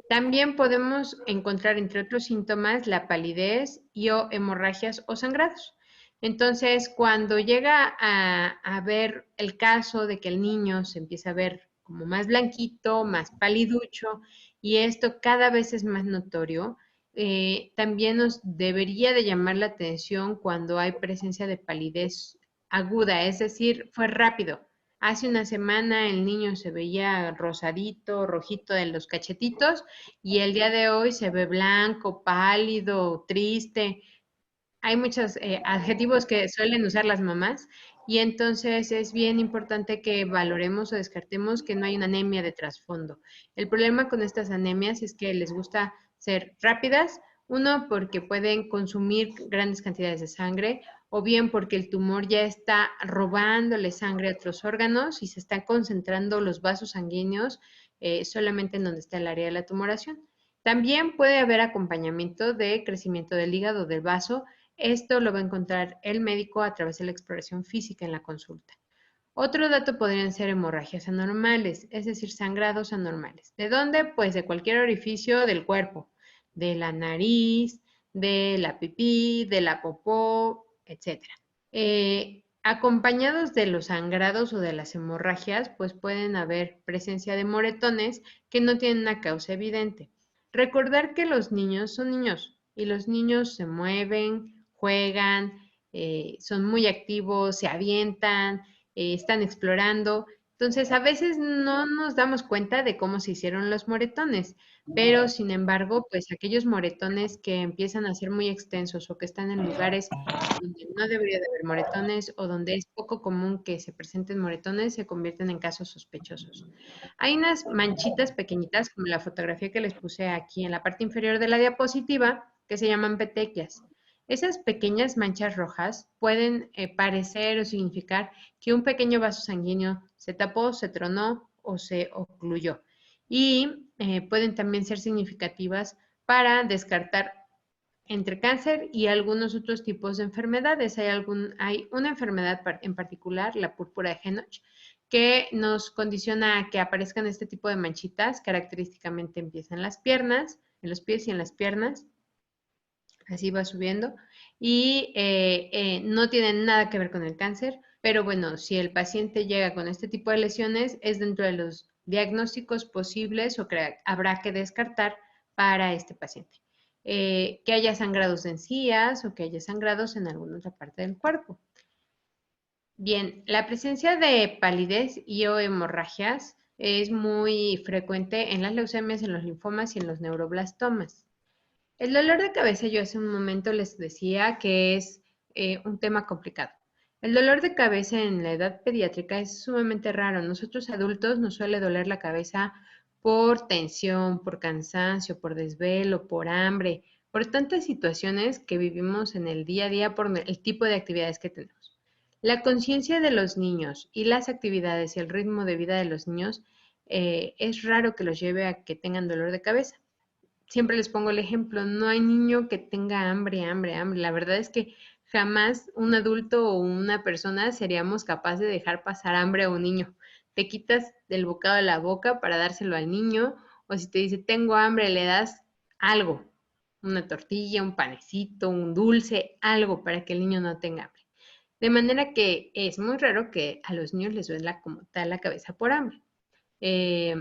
También podemos encontrar, entre otros síntomas, la palidez y o hemorragias o sangrados. Entonces, cuando llega a ver el caso de que el niño se empieza a ver como más blanquito, más paliducho, y esto cada vez es más notorio, también nos debería de llamar la atención cuando hay presencia de palidez aguda, es decir, fue rápido. Hace una semana el niño se veía rosadito, rojito de los cachetitos y el día de hoy se ve blanco, pálido, triste. Hay muchos adjetivos que suelen usar las mamás y entonces es bien importante que valoremos o descartemos que no hay una anemia de trasfondo. El problema con estas anemias es que les gusta ser rápidas, uno porque pueden consumir grandes cantidades de sangre o bien porque el tumor ya está robándole sangre a otros órganos y se están concentrando los vasos sanguíneos solamente en donde está el área de la tumoración. También puede haber acompañamiento de crecimiento del hígado del vaso. Esto lo va a encontrar el médico a través de la exploración física en la consulta. Otro dato podrían ser hemorragias anormales, es decir, sangrados anormales. ¿De dónde? Pues de cualquier orificio del cuerpo, de la nariz, de la pipí, de la popó, etc. Acompañados de los sangrados o de las hemorragias, pues pueden haber presencia de moretones que no tienen una causa evidente. Recordar que los niños son niños y los niños se mueven, juegan, son muy activos, se avientan, están explorando Entonces, a veces no nos damos cuenta de cómo se hicieron los moretones, pero sin embargo, pues aquellos moretones que empiezan a ser muy extensos o que están en lugares donde no debería de haber moretones o donde es poco común que se presenten moretones, se convierten en casos sospechosos. Hay unas manchitas pequeñitas, como la fotografía que les puse aquí en la parte inferior de la diapositiva, que se llaman petequias. Esas pequeñas manchas rojas pueden parecer o significar que un pequeño vaso sanguíneo se tapó, se tronó o se ocluyó. Y pueden también ser significativas para descartar entre cáncer y algunos otros tipos de enfermedades. Hay una enfermedad en particular, la púrpura de Henoch, que nos condiciona a que aparezcan este tipo de manchitas. Característicamente empiezan en las piernas, en los pies y en las piernas. Así va subiendo. Y no tienen nada que ver con el cáncer, pero bueno, si el paciente llega con este tipo de lesiones, es dentro de los diagnósticos posibles o que habrá que descartar para este paciente. Que haya sangrados de encías o que haya sangrados en alguna otra parte del cuerpo. Bien, la presencia de palidez y o hemorragias es muy frecuente en las leucemias, en los linfomas y en los neuroblastomas. El dolor de cabeza, yo hace un momento les decía que es un tema complicado. El dolor de cabeza en la edad pediátrica es sumamente raro. Nosotros adultos nos suele doler la cabeza por tensión, por cansancio, por desvelo, por hambre, por tantas situaciones que vivimos en el día a día por el tipo de actividades que tenemos. La conciencia de los niños y las actividades y el ritmo de vida de los niños es raro que los lleve a que tengan dolor de cabeza. Siempre les pongo el ejemplo, no hay niño que tenga hambre, hambre, hambre. La verdad es que jamás un adulto o una persona seríamos capaces de dejar pasar hambre a un niño. Te quitas del bocado de la boca para dárselo al niño, o si te dice tengo hambre, le das algo, una tortilla, un panecito, un dulce, algo para que el niño no tenga hambre. De manera que es muy raro que a los niños les duela como tal la cabeza por hambre. Eh,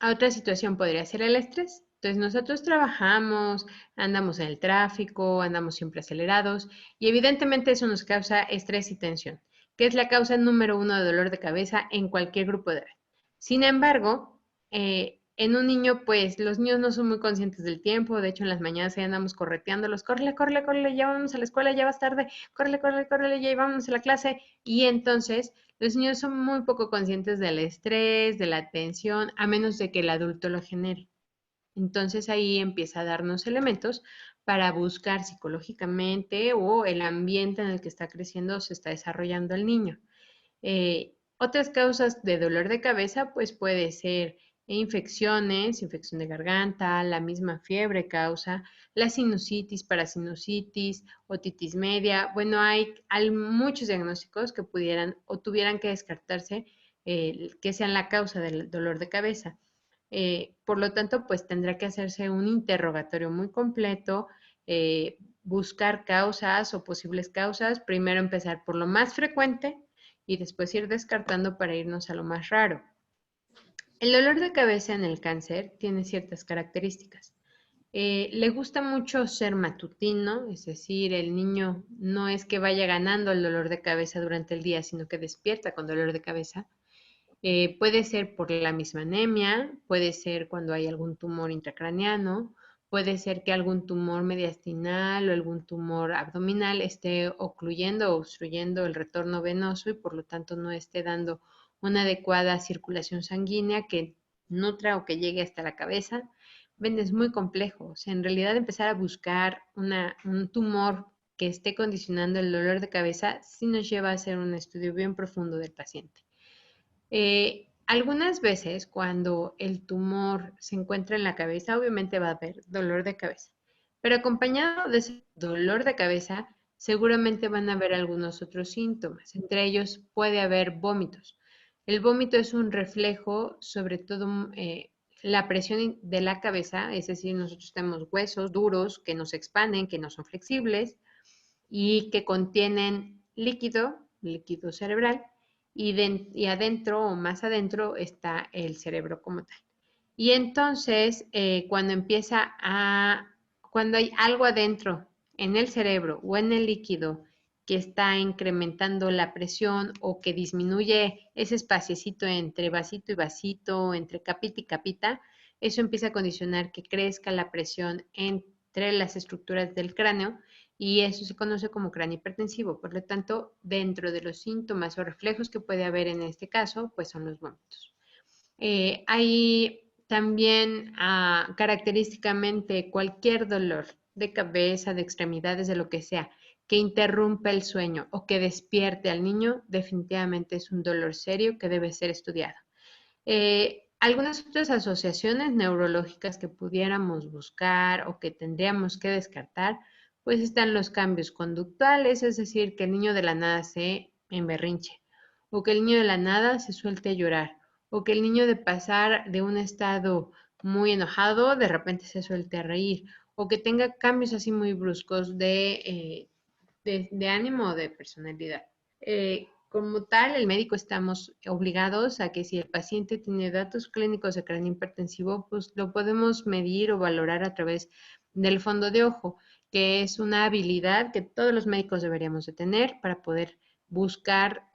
Otra situación podría ser el estrés. Entonces nosotros trabajamos, andamos en el tráfico, andamos siempre acelerados y evidentemente eso nos causa estrés y tensión, que es la causa número uno de dolor de cabeza en cualquier grupo de edad. Sin embargo, en un niño, pues los niños no son muy conscientes del tiempo, de hecho en las mañanas ahí andamos correteándolos, córrele, córrele, córrele, ya vamos a la escuela, ya vas tarde, córrele, córrele, córrele, ya vamos a la clase y entonces los niños son muy poco conscientes del estrés, de la tensión, a menos de que el adulto lo genere. Entonces ahí empieza a darnos elementos para buscar psicológicamente o el ambiente en el que está creciendo o se está desarrollando el niño. Otras causas de dolor de cabeza, pues puede ser infecciones, infección de garganta, la misma fiebre causa, la sinusitis, parasinusitis, otitis media. Bueno, hay muchos diagnósticos que pudieran o tuvieran que descartarse que sean la causa del dolor de cabeza. Por lo tanto, pues tendrá que hacerse un interrogatorio muy completo, buscar causas o posibles causas, primero empezar por lo más frecuente y después ir descartando para irnos a lo más raro. El dolor de cabeza en el cáncer tiene ciertas características. Le gusta mucho ser matutino, es decir, el niño no es que vaya ganando el dolor de cabeza durante el día, sino que despierta con dolor de cabeza. Puede ser por la misma anemia, puede ser cuando hay algún tumor intracraneano, puede ser que algún tumor mediastinal o algún tumor abdominal esté ocluyendo o obstruyendo el retorno venoso y por lo tanto no esté dando una adecuada circulación sanguínea que nutra o que llegue hasta la cabeza. Ven, es muy complejo. O sea, en realidad empezar a buscar un tumor que esté condicionando el dolor de cabeza sí nos lleva a hacer un estudio bien profundo del paciente. Algunas veces cuando el tumor se encuentra en la cabeza, obviamente va a haber dolor de cabeza, pero acompañado de ese dolor de cabeza, seguramente van a haber algunos otros síntomas. Entre ellos puede haber vómitos. El vómito es un reflejo, sobre todo la presión de la cabeza, es decir, nosotros tenemos huesos duros que nos expanden, que no son flexibles y que contienen líquido, líquido cerebral, y adentro o más adentro está el cerebro como tal. Y entonces, cuando hay algo adentro en el cerebro o en el líquido que está incrementando la presión o que disminuye ese espaciecito entre vasito y vasito, entre capita y capita, eso empieza a condicionar que crezca la presión entre las estructuras del cráneo y eso se conoce como cráneo hipertensivo. Por lo tanto, dentro de los síntomas o reflejos que puede haber en este caso, pues son los vómitos. Hay también característicamente cualquier dolor de cabeza, de extremidades, de lo que sea, que interrumpa el sueño o que despierte al niño, definitivamente es un dolor serio que debe ser estudiado. Algunas otras asociaciones neurológicas que pudiéramos buscar o que tendríamos que descartar, pues están los cambios conductuales, es decir, que el niño de la nada se emberrinche o que el niño de la nada se suelte a llorar o que el niño de pasar de un estado muy enojado de repente se suelte a reír o que tenga cambios así muy bruscos de ánimo o de personalidad. Como tal, el médico estamos obligados a que si el paciente tiene datos clínicos de cráneo hipertensivo, pues lo podemos medir o valorar a través del fondo de ojo, que es una habilidad que todos los médicos deberíamos de tener para poder buscar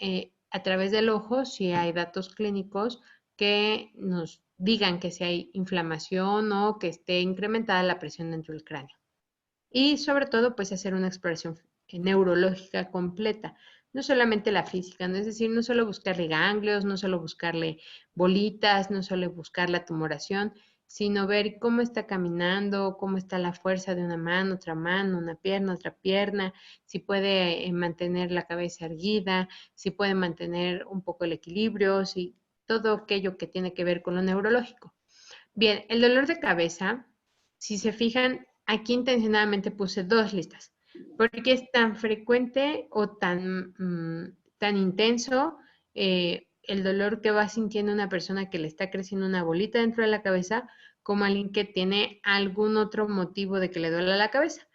a través del ojo si hay datos clínicos que nos digan que si hay inflamación o que esté incrementada la presión dentro del cráneo. Y sobre todo, pues hacer una exploración neurológica completa, no solamente la física, ¿no? Es decir, no solo buscarle ganglios, no solo buscarle bolitas, no solo buscar la tumoración, sino ver cómo está caminando, cómo está la fuerza de una mano, una pierna, otra pierna, si puede mantener la cabeza erguida, si puede mantener un poco el equilibrio, si todo aquello que tiene que ver con lo neurológico. Bien, el dolor de cabeza, si se fijan, aquí intencionadamente puse dos listas, porque es tan frecuente o tan intenso el dolor que va sintiendo una persona que le está creciendo una bolita dentro de la cabeza, como alguien que tiene algún otro motivo de que le duela la cabeza.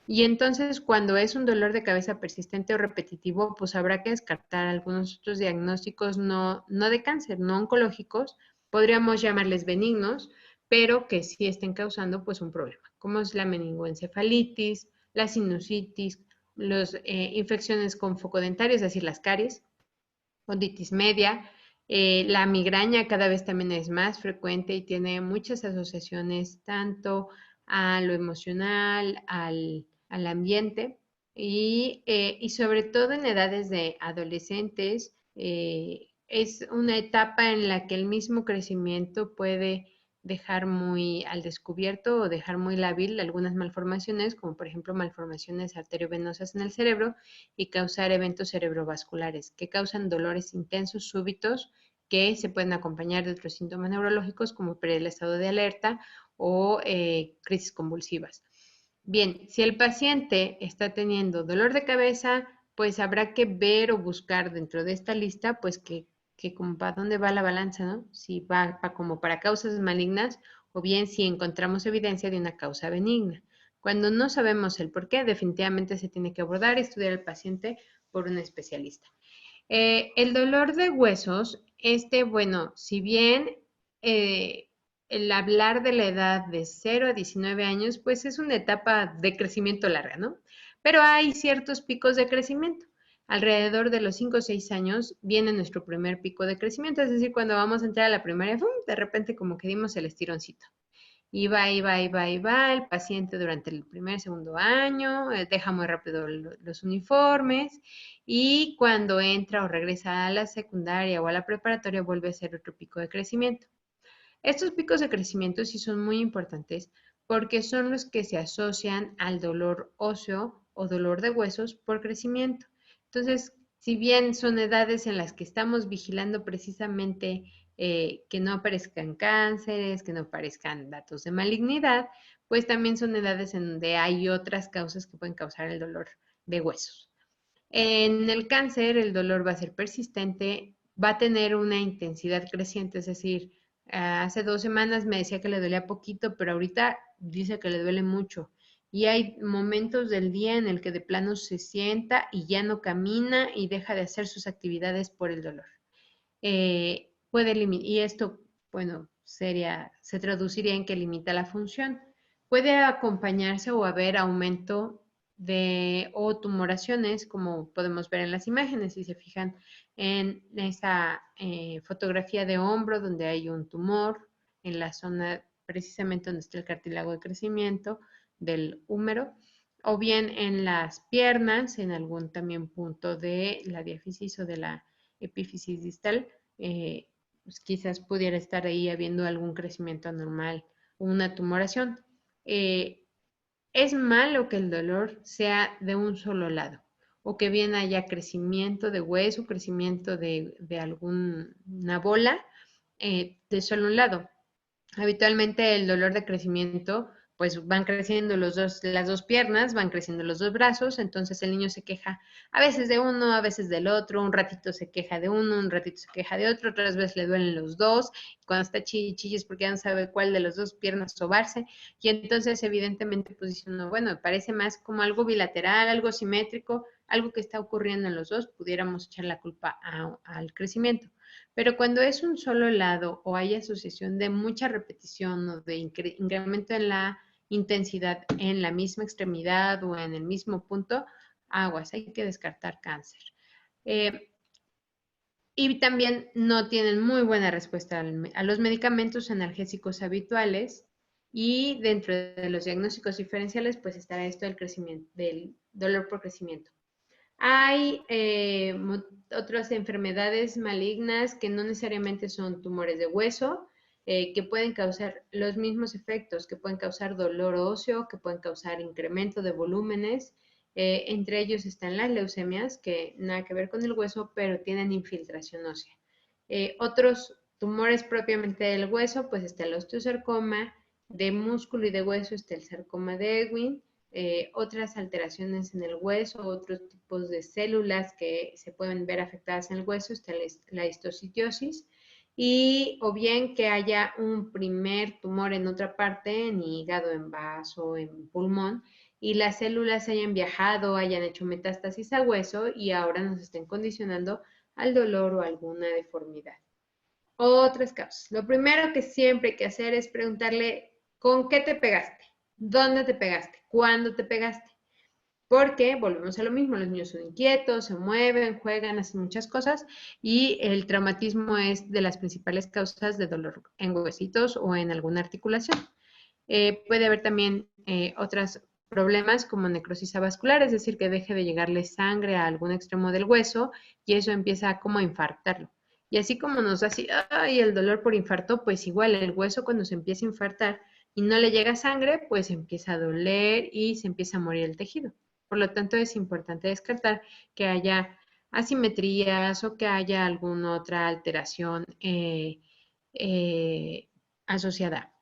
Y entonces, cuando es un dolor de cabeza persistente o repetitivo, pues habrá que descartar algunos otros diagnósticos no de cáncer, no oncológicos, podríamos llamarles benignos, pero que sí estén causando pues un problema, como es la meningoencefalitis, la sinusitis, las infecciones con foco dentario, es decir, las caries, otitis media, la migraña cada vez también es más frecuente y tiene muchas asociaciones tanto a lo emocional, al ambiente y sobre todo en edades de adolescentes. Es una etapa en la que el mismo crecimiento puede dejar muy al descubierto o dejar muy lábil algunas malformaciones, como por ejemplo malformaciones arteriovenosas en el cerebro y causar eventos cerebrovasculares que causan dolores intensos súbitos que se pueden acompañar de otros síntomas neurológicos como el estado de alerta o crisis convulsivas. Bien, si el paciente está teniendo dolor de cabeza, pues habrá que ver o buscar dentro de esta lista, pues que como para dónde va la balanza, ¿no? Si va como para causas malignas o bien si encontramos evidencia de una causa benigna. Cuando no sabemos el por qué, definitivamente se tiene que abordar y estudiar al paciente por un especialista. El dolor de huesos, bueno, si bien el hablar de la edad de 0 a 19 años, pues es una etapa de crecimiento larga, ¿no? Pero hay ciertos picos de crecimiento. Alrededor de los 5 o 6 años viene nuestro primer pico de crecimiento, es decir, cuando vamos a entrar a la primaria, ¡fum!, de repente como que dimos el estironcito. Y va, y va, y va, y va el paciente durante el primer, segundo año, deja muy rápido los uniformes y cuando entra o regresa a la secundaria o a la preparatoria vuelve a ser otro pico de crecimiento. Estos picos de crecimiento sí son muy importantes porque son los que se asocian al dolor óseo o dolor de huesos por crecimiento. Entonces, si bien son edades en las que estamos vigilando precisamente que no aparezcan cánceres, que no aparezcan datos de malignidad, pues también son edades en donde hay otras causas que pueden causar el dolor de huesos. En el cáncer, el dolor va a ser persistente, va a tener una intensidad creciente, es decir, hace 2 semanas me decía que le dolía poquito, pero ahorita dice que le duele mucho. Y hay momentos del día en el que de plano se sienta y ya no camina y deja de hacer sus actividades por el dolor. Y esto, bueno, se traduciría en que limita la función. Puede acompañarse o haber aumento o tumoraciones, como podemos ver en las imágenes, si se fijan en esa fotografía de hombro donde hay un tumor en la zona precisamente donde está el cartílago de crecimiento del húmero, o bien en las piernas, en algún también punto de la diáfisis o de la epífisis distal, pues quizás pudiera estar ahí habiendo algún crecimiento anormal o una tumoración. Es malo que el dolor sea de un solo lado o que bien haya crecimiento de hueso, crecimiento de alguna bola de solo un lado. Habitualmente el dolor de crecimiento, pues van creciendo las dos piernas, van creciendo los dos brazos, entonces el niño se queja a veces de uno, a veces del otro, un ratito se queja de uno, un ratito se queja de otro, otras veces le duelen los dos, cuando está chillis porque ya no sabe cuál de las dos piernas sobarse, y entonces evidentemente pues dice uno, bueno, me parece más como algo bilateral, algo simétrico, algo que está ocurriendo en los dos, pudiéramos echar la culpa al crecimiento. Pero cuando es un solo lado o hay asociación de mucha repetición o de incremento en la intensidad en la misma extremidad o en el mismo punto, aguas, hay que descartar cáncer. Y también no tienen muy buena respuesta a los medicamentos analgésicos habituales. Y dentro de los diagnósticos diferenciales, pues estará esto del crecimiento, del dolor por crecimiento. Hay otras enfermedades malignas que no necesariamente son tumores de hueso, que pueden causar los mismos efectos, que pueden causar dolor óseo, que pueden causar incremento de volúmenes. Entre ellos están las leucemias, que nada que ver con el hueso, pero tienen infiltración ósea. Otros tumores propiamente del hueso, pues está el osteosarcoma, de músculo y de hueso está el sarcoma de Ewing, otras alteraciones en el hueso, otros tipos de células que se pueden ver afectadas en el hueso, está la histocitosis, y o bien que haya un primer tumor en otra parte, en hígado, en vaso, en pulmón, y las células hayan viajado, hayan hecho metástasis a hueso y ahora nos estén condicionando al dolor o alguna deformidad. Otras causas. Lo primero que siempre hay que hacer es preguntarle ¿con qué te pegaste? ¿Dónde te pegaste? ¿Cuándo te pegaste? Porque volvemos a lo mismo, los niños son inquietos, se mueven, juegan, hacen muchas cosas y el traumatismo es de las principales causas de dolor en huesitos o en alguna articulación. Puede haber también otros problemas como necrosis avascular, es decir, que deje de llegarle sangre a algún extremo del hueso y eso empieza como a infartarlo. Y así como nos da así, ay, el dolor por infarto, pues igual el hueso cuando se empieza a infartar y no le llega sangre, pues empieza a doler y se empieza a morir el tejido. Por lo tanto, es importante descartar que haya asimetrías o que haya alguna otra alteración asociada.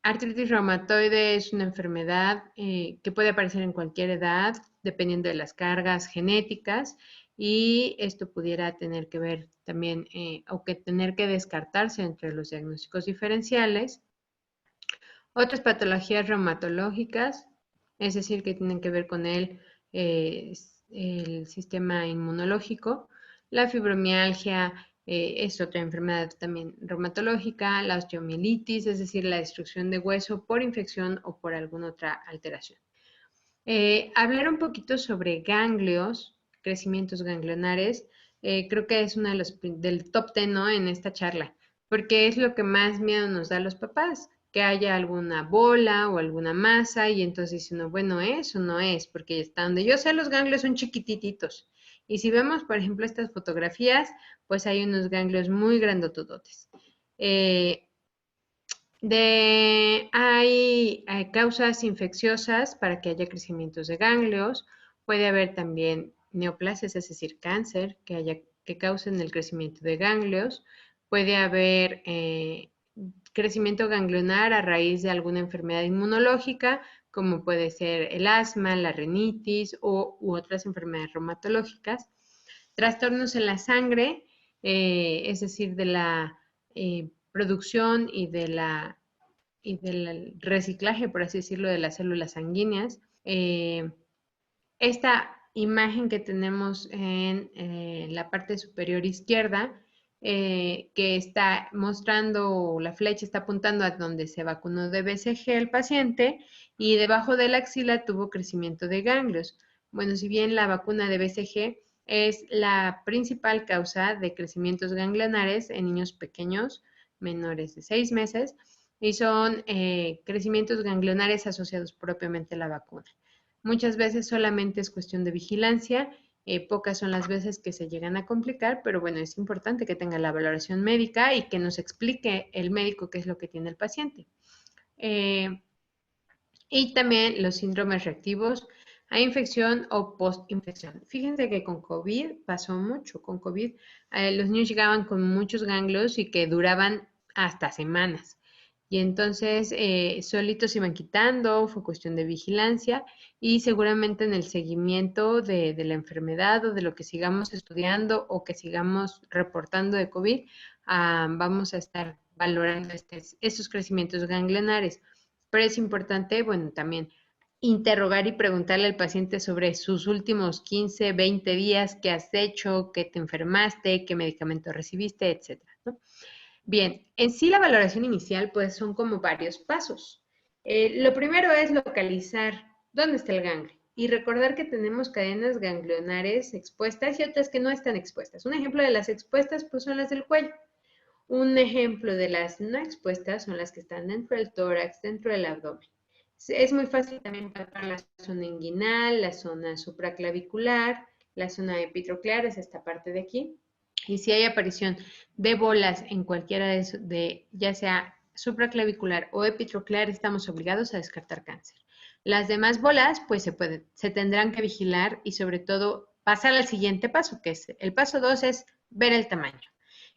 Artritis reumatoide es una enfermedad que puede aparecer en cualquier edad, dependiendo de las cargas genéticas, y esto pudiera tener que ver también o que tener que descartarse entre los diagnósticos diferenciales. Otras patologías reumatológicas, es decir, que tienen que ver con el sistema inmunológico, la fibromialgia, es otra enfermedad también reumatológica, la osteomielitis, es decir, la destrucción de hueso por infección o por alguna otra alteración. Hablar un poquito sobre ganglios, crecimientos ganglionares, creo que es uno de los del top 10, ¿no? En esta charla, porque es lo que más miedo nos da a los papás, que haya alguna bola o alguna masa y entonces dice uno, bueno, ¿es o no es? Porque hasta donde yo sé los ganglios son chiquitititos. Y si vemos, por ejemplo, estas fotografías, pues hay unos ganglios muy grandotototes. Hay causas infecciosas para que haya crecimientos de ganglios. Puede haber también neoplasias, es decir, cáncer que causen el crecimiento de ganglios. Puede haber crecimiento ganglionar a raíz de alguna enfermedad inmunológica, como puede ser el asma, la rinitis u otras enfermedades reumatológicas. Trastornos en la sangre, es decir, de la producción y del reciclaje, por así decirlo, de las células sanguíneas. Esta imagen que tenemos en la parte superior izquierda que está mostrando, la flecha está apuntando a donde se vacunó de BCG el paciente y debajo de la axila tuvo crecimiento de ganglios. Bueno, si bien la vacuna de BCG es la principal causa de crecimientos ganglionares en niños pequeños, menores de 6 meses, y son crecimientos ganglionares asociados propiamente a la vacuna. Muchas veces solamente es cuestión de vigilancia, pocas son las veces que se llegan a complicar, pero bueno, es importante que tenga la valoración médica y que nos explique el médico qué es lo que tiene el paciente. Y también los síndromes reactivos a infección o post-infección. Fíjense que con COVID pasó mucho. Con COVID los niños llegaban con muchos ganglios y que duraban hasta semanas. Y entonces solitos se iban quitando, fue cuestión de vigilancia y seguramente en el seguimiento de la enfermedad o de lo que sigamos estudiando o que sigamos reportando de COVID, vamos a estar valorando estos crecimientos ganglionares. Pero es importante, bueno, también interrogar y preguntarle al paciente sobre sus últimos 15, 20 días, qué has hecho, qué te enfermaste, qué medicamento recibiste, etcétera, ¿no? Bien, en sí la valoración inicial pues son como varios pasos. Lo primero es localizar dónde está el ganglio y recordar que tenemos cadenas ganglionares expuestas y otras que no están expuestas. Un ejemplo de las expuestas pues son las del cuello. Un ejemplo de las no expuestas son las que están dentro del tórax, dentro del abdomen. Es muy fácil también palpar la zona inguinal, la zona supraclavicular, la zona epitoclear, es esta parte de aquí. Y si hay aparición de bolas en cualquiera de ya sea supraclavicular o epitoclear, estamos obligados a descartar cáncer. Las demás bolas, pues se tendrán que vigilar y sobre todo pasar al siguiente paso, que es el paso 2, es ver el tamaño.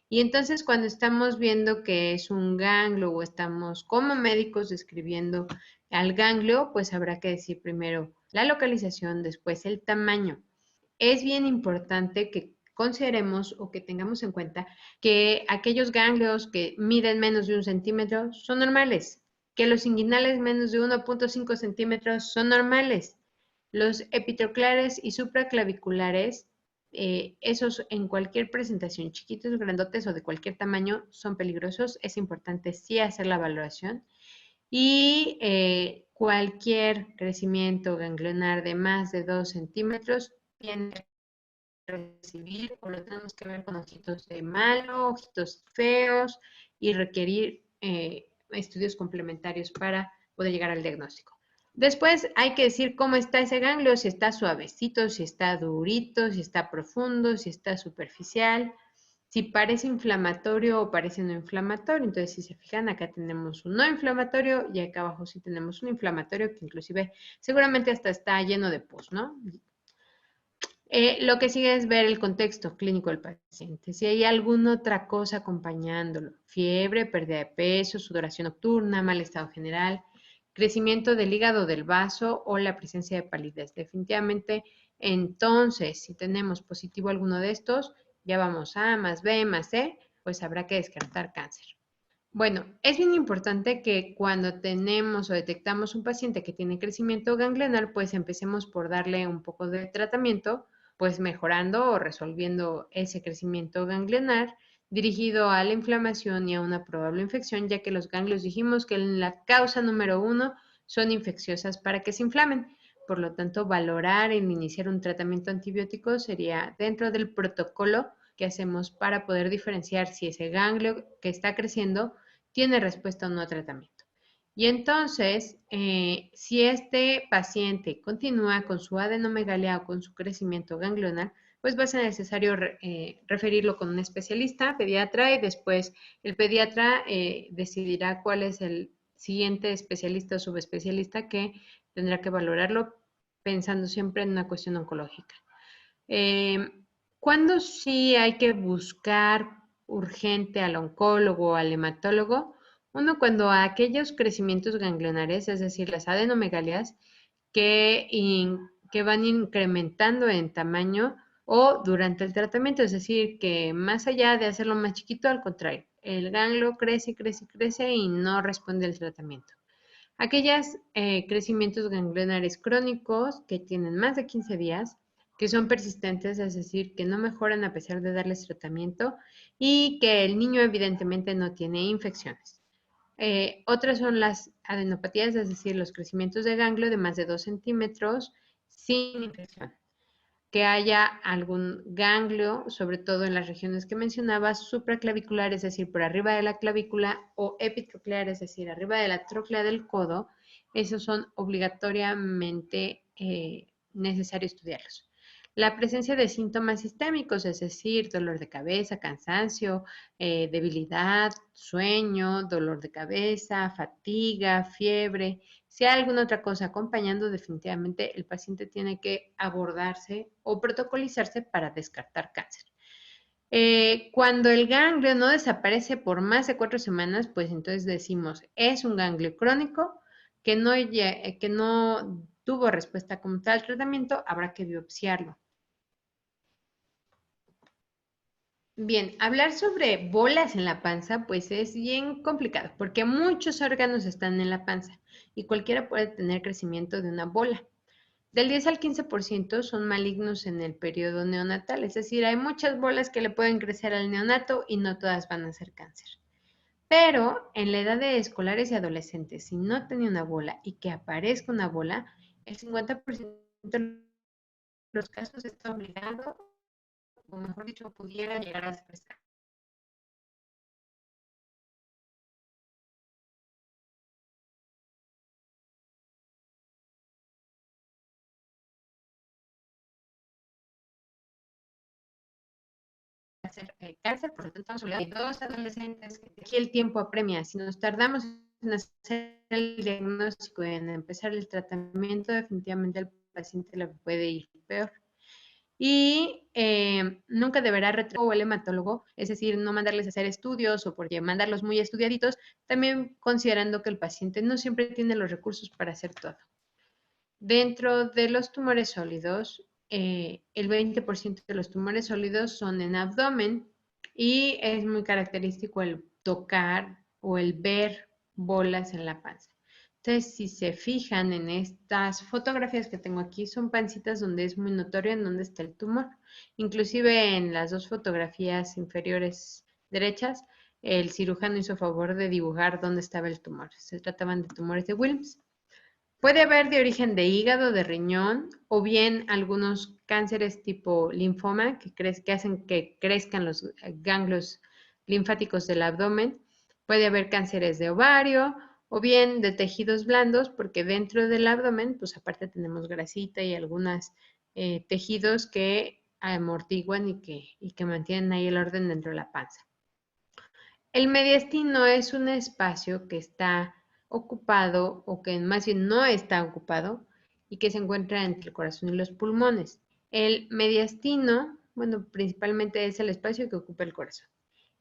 Y entonces cuando estamos viendo que es un ganglio o estamos como médicos describiendo al ganglio, pues habrá que decir primero la localización, después el tamaño. Es bien importante que consideremos o que tengamos en cuenta que aquellos ganglios que miden menos de 1 centímetro son normales, que los inguinales menos de 1.5 centímetros son normales, los epitoclares y supraclaviculares esos en cualquier presentación, chiquitos, grandotes o de cualquier tamaño, son peligrosos. Es importante sí hacer la valoración. Y cualquier crecimiento ganglionar de más de 2 centímetros tiene que recibir o lo tenemos que ver con ojitos de malo, ojitos feos y requerir estudios complementarios para poder llegar al diagnóstico. Después hay que decir cómo está ese ganglio, si está suavecito, si está durito, si está profundo, si está superficial, si parece inflamatorio o parece no inflamatorio. Entonces, si se fijan, acá tenemos un no inflamatorio y acá abajo sí tenemos un inflamatorio que inclusive seguramente hasta está lleno de pus, ¿no? Lo que sigue es ver el contexto clínico del paciente. Si hay alguna otra cosa acompañándolo, fiebre, pérdida de peso, sudoración nocturna, mal estado general, crecimiento del hígado del vaso o la presencia de palidez. Definitivamente, entonces, si tenemos positivo alguno de estos, ya vamos A más B más C, pues habrá que descartar cáncer. Bueno, es bien importante que cuando tenemos o detectamos un paciente que tiene crecimiento ganglionar, pues empecemos por darle un poco de tratamiento, pues mejorando o resolviendo ese crecimiento ganglionar dirigido a la inflamación y a una probable infección, ya que los ganglios dijimos que la causa número 1 son infecciosas para que se inflamen. Por lo tanto, valorar el iniciar un tratamiento antibiótico sería dentro del protocolo que hacemos para poder diferenciar si ese ganglio que está creciendo tiene respuesta o no a tratamiento. Y entonces, si este paciente continúa con su adenomegalia o con su crecimiento ganglionar, pues va a ser necesario referirlo con un especialista, pediatra, y después el pediatra decidirá cuál es el siguiente especialista o subespecialista que tendrá que valorarlo pensando siempre en una cuestión oncológica. ¿Cuándo sí hay que buscar urgente al oncólogo o al hematólogo? Uno, cuando aquellos crecimientos ganglionares, es decir, las adenomegalias, que van incrementando en tamaño o durante el tratamiento, es decir, que más allá de hacerlo más chiquito, al contrario, el ganglio crece y crece y crece y no responde al tratamiento. Aquellos crecimientos ganglionares crónicos que tienen más de 15 días, que son persistentes, es decir, que no mejoran a pesar de darles tratamiento y que el niño evidentemente no tiene infecciones. Otras son las adenopatías, es decir, los crecimientos de ganglio de más de 2 centímetros sin infección. Que haya algún ganglio, sobre todo en las regiones que mencionaba, supraclavicular, es decir, por arriba de la clavícula, o epitroclear, es decir, arriba de la tróclea del codo, esos son obligatoriamente necesario estudiarlos. La presencia de síntomas sistémicos, es decir, dolor de cabeza, cansancio, debilidad, sueño, dolor de cabeza, fatiga, fiebre. Si hay alguna otra cosa acompañando, definitivamente el paciente tiene que abordarse o protocolizarse para descartar cáncer. Cuando el ganglio no desaparece por más de 4 semanas, pues entonces decimos, es un ganglio crónico que no tuvo respuesta como tal al tratamiento, habrá que biopsiarlo. Bien, hablar sobre bolas en la panza, pues es bien complicado, porque muchos órganos están en la panza y cualquiera puede tener crecimiento de una bola. Del 10 al 15% son malignos en el periodo neonatal, es decir, hay muchas bolas que le pueden crecer al neonato y no todas van a ser cáncer. Pero en la edad de escolares y adolescentes, si no tenía una bola y que aparezca una bola, el 50% de los casos está obligado, o mejor dicho, pudiera llegar a ser cáncer, por lo tanto, estamos hablando de dos adolescentes que aquí el tiempo apremia. Si nos tardamos en hacer el diagnóstico y en empezar el tratamiento, definitivamente el paciente le puede ir peor. Y nunca deberá retrasar o el hematólogo, es decir, no mandarles a hacer estudios o porque mandarlos muy estudiaditos, también considerando que el paciente no siempre tiene los recursos para hacer todo. Dentro de los tumores sólidos, el 20% de los tumores sólidos son en abdomen y es muy característico el tocar o el ver bolas en la panza. Entonces, si se fijan en estas fotografías que tengo aquí, son pancitas donde es muy notorio en dónde está el tumor. Inclusive en las dos fotografías inferiores derechas, el cirujano hizo favor de dibujar dónde estaba el tumor. Se trataban de tumores de Wilms. Puede haber de origen de hígado, de riñón, o bien algunos cánceres tipo linfoma que hacen que crezcan los ganglios linfáticos del abdomen. Puede haber cánceres de ovario o bien de tejidos blandos, porque dentro del abdomen, pues aparte tenemos grasita y algunos tejidos que amortiguan y que mantienen ahí el orden dentro de la panza. El mediastino es un espacio que está ocupado o que más bien no está ocupado y que se encuentra entre el corazón y los pulmones. El mediastino, bueno, principalmente es el espacio que ocupa el corazón.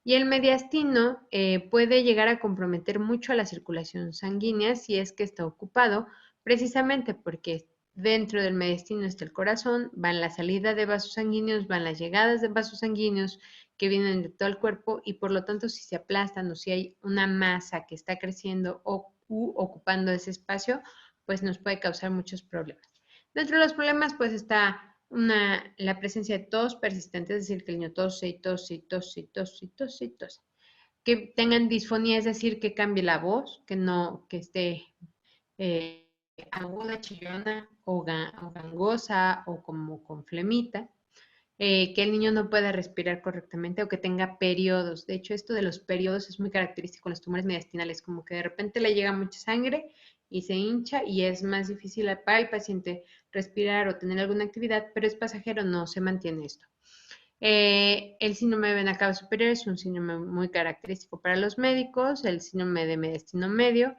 Y el mediastino puede llegar a comprometer mucho a la circulación sanguínea si es que está ocupado, precisamente porque dentro del mediastino está el corazón, van la salida de vasos sanguíneos, van las llegadas de vasos sanguíneos que vienen de todo el cuerpo y por lo tanto si se aplastan o si hay una masa que está creciendo o ocupando ese espacio, pues nos puede causar muchos problemas. Dentro de los problemas pues está la presencia de tos persistente, es decir, que el niño tose y tose y tose y tose y tose y tose. Que tengan disfonía, es decir, que cambie la voz, que no, que esté aguda, chillona o gangosa o como con flemita. Que el niño no pueda respirar correctamente o que tenga periodos. De hecho, esto de los periodos es muy característico en los tumores mediastinales, como que de repente le llega mucha sangre y se hincha y es más difícil para el paciente respirar o tener alguna actividad, pero es pasajero, no se mantiene esto. El síndrome de vena cava superior es un síndrome muy característico para los médicos, el síndrome de mediastino medio,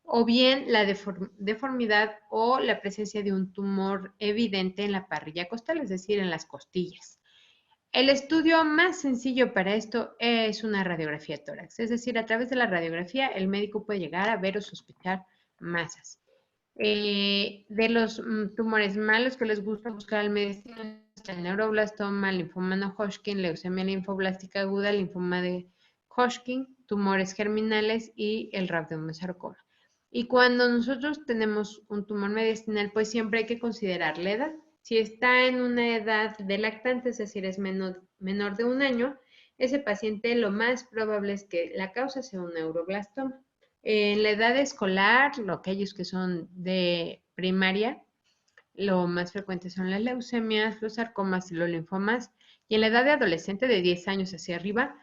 o bien la deformidad o la presencia de un tumor evidente en la parrilla costal, es decir, en las costillas. El estudio más sencillo para esto es una radiografía de tórax, es decir, a través de la radiografía el médico puede llegar a ver o sospechar masas. De los tumores malos que les gusta buscar al medicina, el neuroblastoma, el linfoma no Hodgkin, leucemia linfoblástica aguda, linfoma de Hodgkin, tumores germinales y el rabdomosarcoma. Y cuando nosotros tenemos un tumor mediastinal, pues siempre hay que considerar la edad. Si está en una edad de lactante, es decir, es menor de 1 año, ese paciente lo más probable es que la causa sea un neuroblastoma. En la edad escolar, aquellos que son de primaria, lo más frecuente son las leucemias, los sarcomas y los linfomas. Y en la edad de adolescente, de 10 años hacia arriba,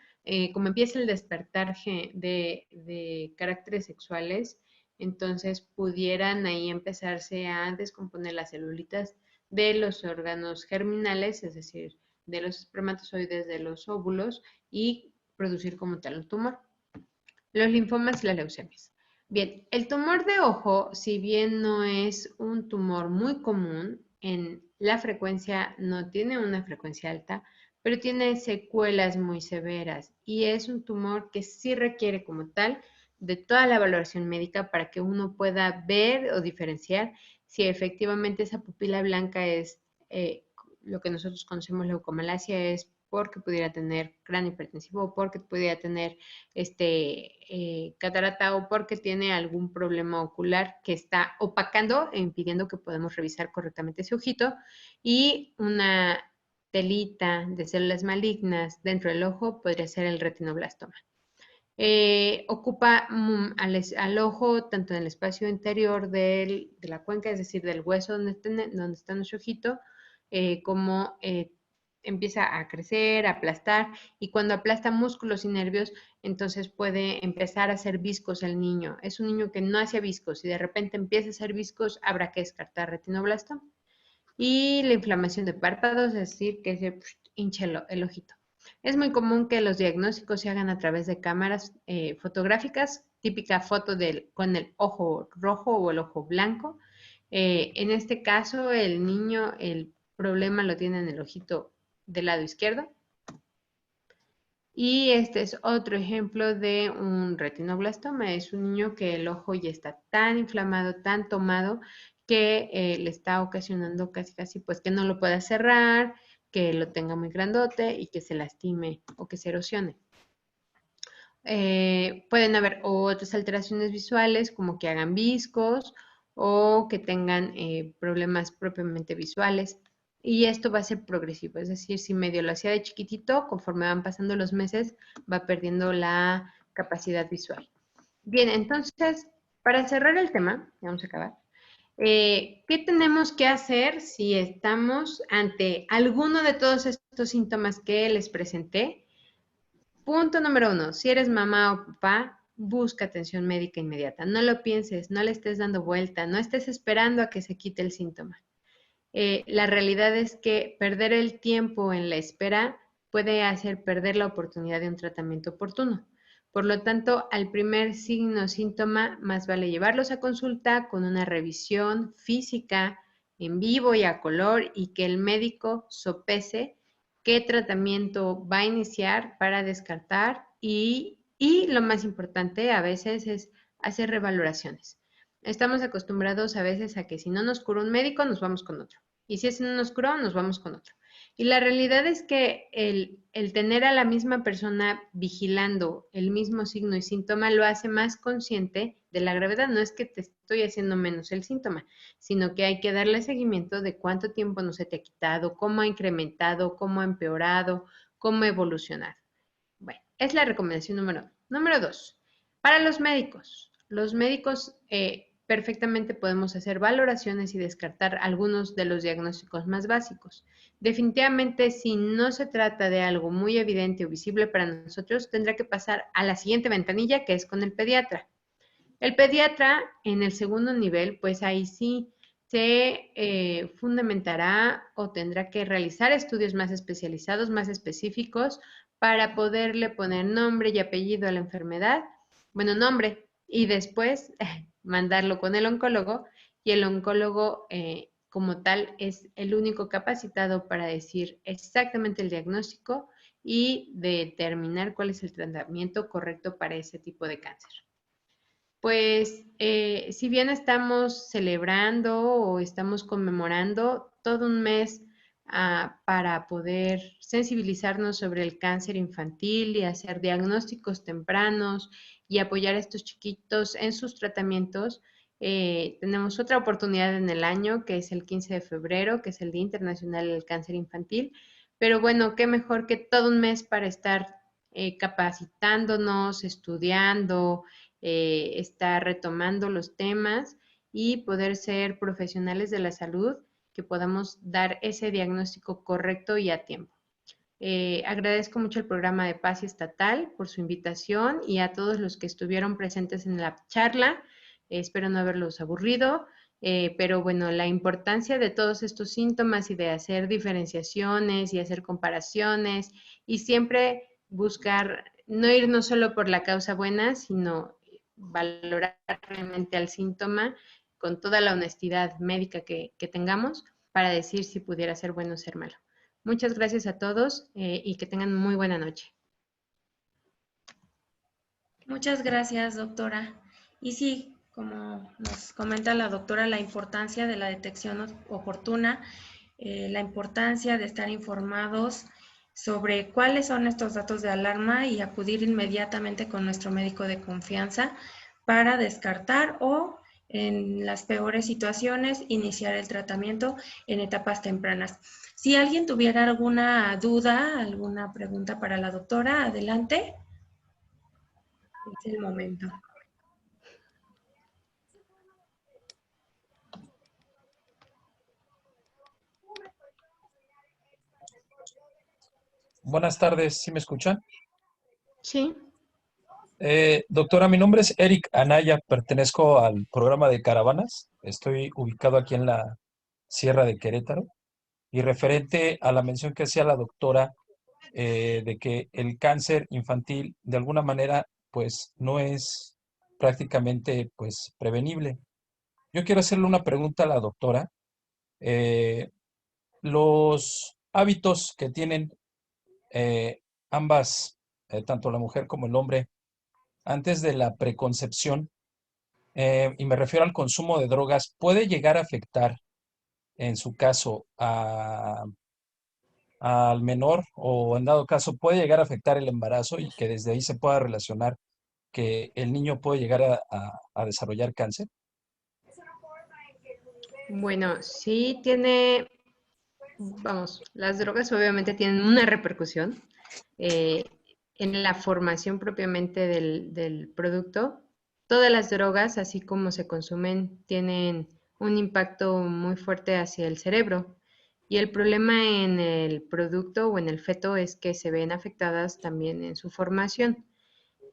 como empieza el despertar de caracteres sexuales, entonces pudieran ahí empezarse a descomponer las celulitas de los órganos germinales, es decir, de los espermatozoides de los óvulos y producir como tal un tumor. Los linfomas y las leucemias. Bien, el tumor de ojo, si bien no es un tumor muy común, en la frecuencia no tiene una frecuencia alta, pero tiene secuelas muy severas y es un tumor que sí requiere como tal de toda la valoración médica para que uno pueda ver o diferenciar si efectivamente esa pupila blanca es lo que nosotros conocemos leucomalacia, es porque pudiera tener cráneo hipertensivo o porque pudiera tener catarata o porque tiene algún problema ocular que está opacando e impidiendo que podamos revisar correctamente ese ojito, y una telita de células malignas dentro del ojo podría ser el retinoblastoma. Ocupa al ojo tanto en el espacio interior de la cuenca, es decir, del hueso donde está nuestro ojito, como empieza a crecer, a aplastar, y cuando aplasta músculos y nervios, entonces puede empezar a hacer viscos el niño. Es un niño que no hacía viscos y de repente empieza a hacer viscos, habrá que descartar retinoblastoma. Y la inflamación de párpados, es decir, que se hincha el ojito. Es muy común que los diagnósticos se hagan a través de cámaras fotográficas, típica foto con el ojo rojo o el ojo blanco. En este caso, el niño, el problema lo tiene en el ojito del lado izquierdo. Y este es otro ejemplo de un retinoblastoma. Es un niño que el ojo ya está tan inflamado, tan tomado, que le está ocasionando casi pues que no lo pueda cerrar, que lo tenga muy grandote y que se lastime o que se erosione. Pueden haber otras alteraciones visuales como que hagan viscos o que tengan problemas propiamente visuales. Y esto va a ser progresivo, es decir, si medio lo hacía de chiquitito, conforme van pasando los meses, va perdiendo la capacidad visual. Bien, entonces, para cerrar el tema, vamos a acabar. ¿Qué tenemos que hacer si estamos ante alguno de todos estos síntomas que les presenté? Punto número 1, si eres mamá o papá, busca atención médica inmediata. No lo pienses, no le estés dando vuelta, no estés esperando a que se quite el síntoma. La realidad es que perder el tiempo en la espera puede hacer perder la oportunidad de un tratamiento oportuno. Por lo tanto, al primer signo o síntoma, más vale llevarlos a consulta con una revisión física en vivo y a color, y que el médico sopese qué tratamiento va a iniciar para descartar, y lo más importante a veces es hacer revaloraciones. Estamos acostumbrados a veces a que si no nos cura un médico, nos vamos con otro. Y si ese no nos curó, nos vamos con otro. Y la realidad es que el tener a la misma persona vigilando el mismo signo y síntoma lo hace más consciente de la gravedad. No es que te estoy haciendo menos el síntoma, sino que hay que darle seguimiento de cuánto tiempo no se te ha quitado, cómo ha incrementado, cómo ha empeorado, cómo ha evolucionado. Bueno, es la recomendación número 1. Número 2, para los médicos. Los médicos perfectamente podemos hacer valoraciones y descartar algunos de los diagnósticos más básicos. Definitivamente, si no se trata de algo muy evidente o visible para nosotros, tendrá que pasar a la siguiente ventanilla, que es con el pediatra. El pediatra, en el segundo nivel, pues ahí sí se fundamentará o tendrá que realizar estudios más especializados, más específicos, para poderle poner nombre y apellido a la enfermedad, bueno, nombre, y después mandarlo con el oncólogo, y el oncólogo como tal es el único capacitado para decir exactamente el diagnóstico y determinar cuál es el tratamiento correcto para ese tipo de cáncer. Pues si bien estamos celebrando o estamos conmemorando todo un mes para poder sensibilizarnos sobre el cáncer infantil y hacer diagnósticos tempranos y apoyar a estos chiquitos en sus tratamientos, Tenemos otra oportunidad en el año, que es el 15 de febrero, que es el Día Internacional del Cáncer Infantil. Pero bueno, qué mejor que todo un mes para estar capacitándonos, estudiando, estar retomando los temas y poder ser profesionales de la salud que podamos dar ese diagnóstico correcto y a tiempo. Agradezco mucho el programa de Paz Estatal por su invitación y a todos los que estuvieron presentes en la charla. Espero no haberlos aburrido, pero bueno, la importancia de todos estos síntomas y de hacer diferenciaciones y hacer comparaciones y siempre buscar no irnos solo por la causa buena, sino valorar realmente al síntoma con toda la honestidad médica que tengamos para decir si pudiera ser bueno o ser malo. Muchas gracias a todos y que tengan muy buena noche. Muchas gracias, doctora. Y sí, como nos comenta la doctora, la importancia de la detección oportuna, la importancia de estar informados sobre cuáles son estos datos de alarma y acudir inmediatamente con nuestro médico de confianza para descartar o, en las peores situaciones, iniciar el tratamiento en etapas tempranas. Si alguien tuviera alguna duda, alguna pregunta para la doctora, adelante. Es el momento. Buenas tardes, ¿sí me escuchan? Sí. Doctora, mi nombre es Eric Anaya, pertenezco al programa de caravanas, estoy ubicado aquí en la Sierra de Querétaro y referente a la mención que hacía la doctora de que el cáncer infantil de alguna manera pues no es prácticamente pues prevenible. Yo quiero hacerle una pregunta a la doctora. Eh, los hábitos que tienen ambas, tanto la mujer como el hombre, antes de la preconcepción, y me refiero al consumo de drogas, puede llegar a afectar, en su caso, al menor o en dado caso puede llegar a afectar el embarazo y que desde ahí se pueda relacionar que el niño puede llegar a desarrollar cáncer. Bueno, sí tiene, vamos, las drogas obviamente tienen una repercusión eh, en la formación propiamente del producto. Todas las drogas, así como se consumen, tienen un impacto muy fuerte hacia el cerebro. Y el problema en el producto o en el feto es que se ven afectadas también en su formación.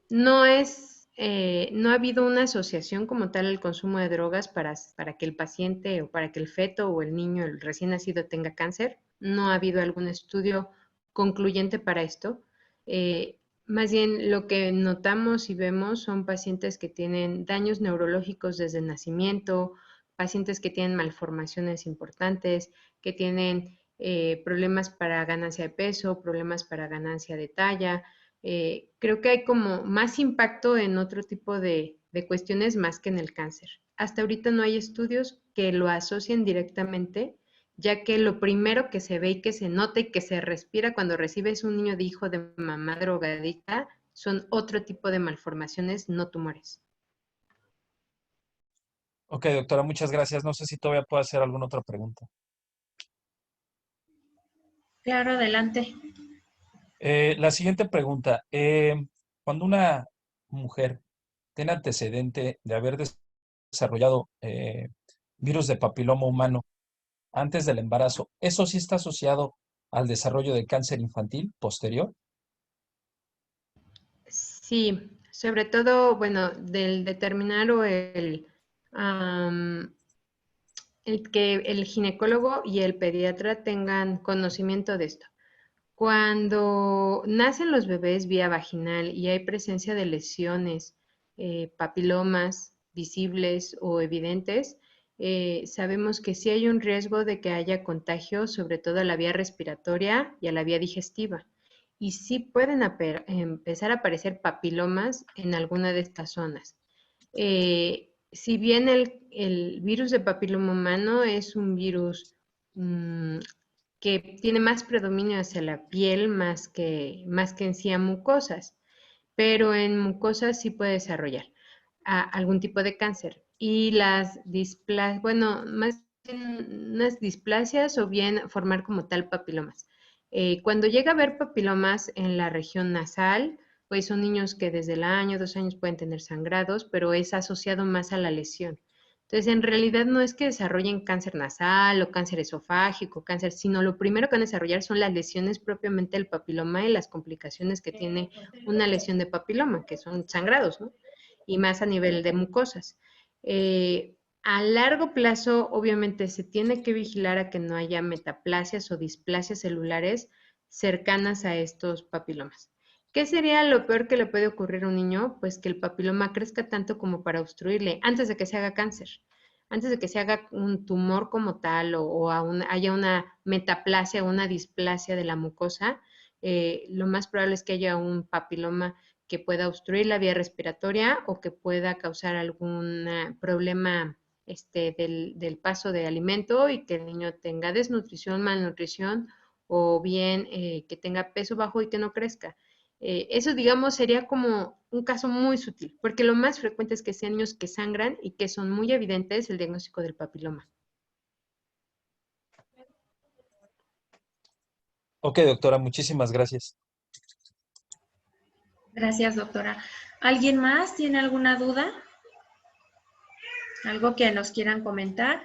No ha habido una asociación como tal al consumo de drogas para que el paciente o para que el feto o el niño, el recién nacido, tenga cáncer. No ha habido algún estudio concluyente para esto. Más bien lo que notamos y vemos son pacientes que tienen daños neurológicos desde el nacimiento, pacientes que tienen malformaciones importantes, que tienen problemas para ganancia de peso, problemas para ganancia de talla. Creo que hay como más impacto en otro tipo de cuestiones más que en el cáncer. Hasta ahorita no hay estudios que lo asocien directamente, ya que lo primero que se ve y que se nota y que se respira cuando recibes un niño de hijo de mamá drogadicta son otro tipo de malformaciones, no tumores. Ok, doctora, muchas gracias. No sé si todavía puedo hacer alguna otra pregunta. Claro, adelante. La siguiente pregunta. Cuando una mujer tiene antecedente de haber desarrollado virus de papiloma humano antes del embarazo, ¿eso sí está asociado al desarrollo de cáncer infantil posterior? Sí, sobre todo, bueno, del determinar o el que el ginecólogo y el pediatra tengan conocimiento de esto. Cuando nacen los bebés vía vaginal y hay presencia de lesiones, papilomas visibles o evidentes, sabemos que sí hay un riesgo de que haya contagio, sobre todo a la vía respiratoria y a la vía digestiva. Y sí pueden empezar a aparecer papilomas en alguna de estas zonas. Si bien el virus de papiloma humano es un virus que tiene más predominio hacia la piel más que en sí a mucosas, pero en mucosas sí puede desarrollar algún tipo de cáncer. y las displasias, bueno, más bien unas displasias o bien formar como tal papilomas. Cuando llega a haber papilomas en la región nasal, pues son niños que desde el año, 2 años pueden tener sangrados, pero es asociado más a la lesión. Entonces, en realidad no es que desarrollen cáncer nasal o cáncer esofágico, cáncer, sino lo primero que van a desarrollar son las lesiones propiamente del papiloma y las complicaciones que tiene una lesión de papiloma, que son sangrados, ¿no? Y más a nivel de mucosas. A largo plazo, obviamente, se tiene que vigilar a que no haya metaplasias o displasias celulares cercanas a estos papilomas. ¿Qué sería lo peor que le puede ocurrir a un niño? Pues que el papiloma crezca tanto como para obstruirle antes de que se haga cáncer, antes de que se haga un tumor como tal o haya una metaplasia o una displasia de la mucosa. Lo más probable es que haya un papiloma que pueda obstruir la vía respiratoria o que pueda causar algún problema del paso de alimento y que el niño tenga desnutrición, malnutrición o bien que tenga peso bajo y que no crezca. Eso, digamos, sería como un caso muy sutil, porque lo más frecuente es que sean niños que sangran y que son muy evidentes el diagnóstico del papiloma. Ok, doctora, muchísimas gracias. Gracias, doctora. ¿Alguien más tiene alguna duda? ¿Algo que nos quieran comentar?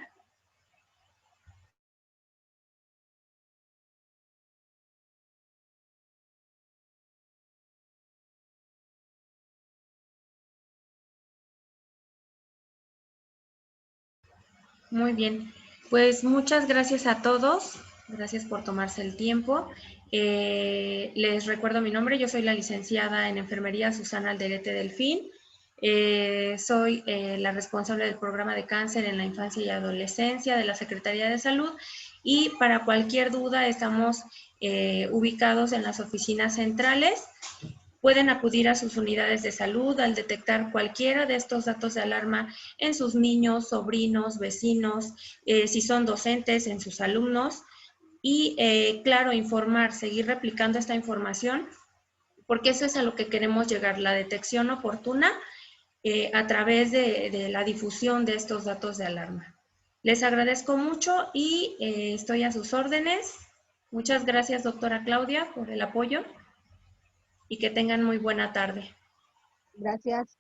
Muy bien, pues muchas gracias a todos. Gracias por tomarse el tiempo. Les recuerdo mi nombre. Yo soy la licenciada en Enfermería Susana Alderete Delfín. Soy la responsable del programa de cáncer en la infancia y adolescencia de la Secretaría de Salud. Y para cualquier duda estamos ubicados en las oficinas centrales. Pueden acudir a sus unidades de salud al detectar cualquiera de estos datos de alarma en sus niños, sobrinos, vecinos, si son docentes, en sus alumnos. Y claro, informar, seguir replicando esta información, porque eso es a lo que queremos llegar, la detección oportuna a través de la difusión de estos datos de alarma. Les agradezco mucho y estoy a sus órdenes. Muchas gracias, doctora Claudia, por el apoyo y que tengan muy buena tarde. Gracias.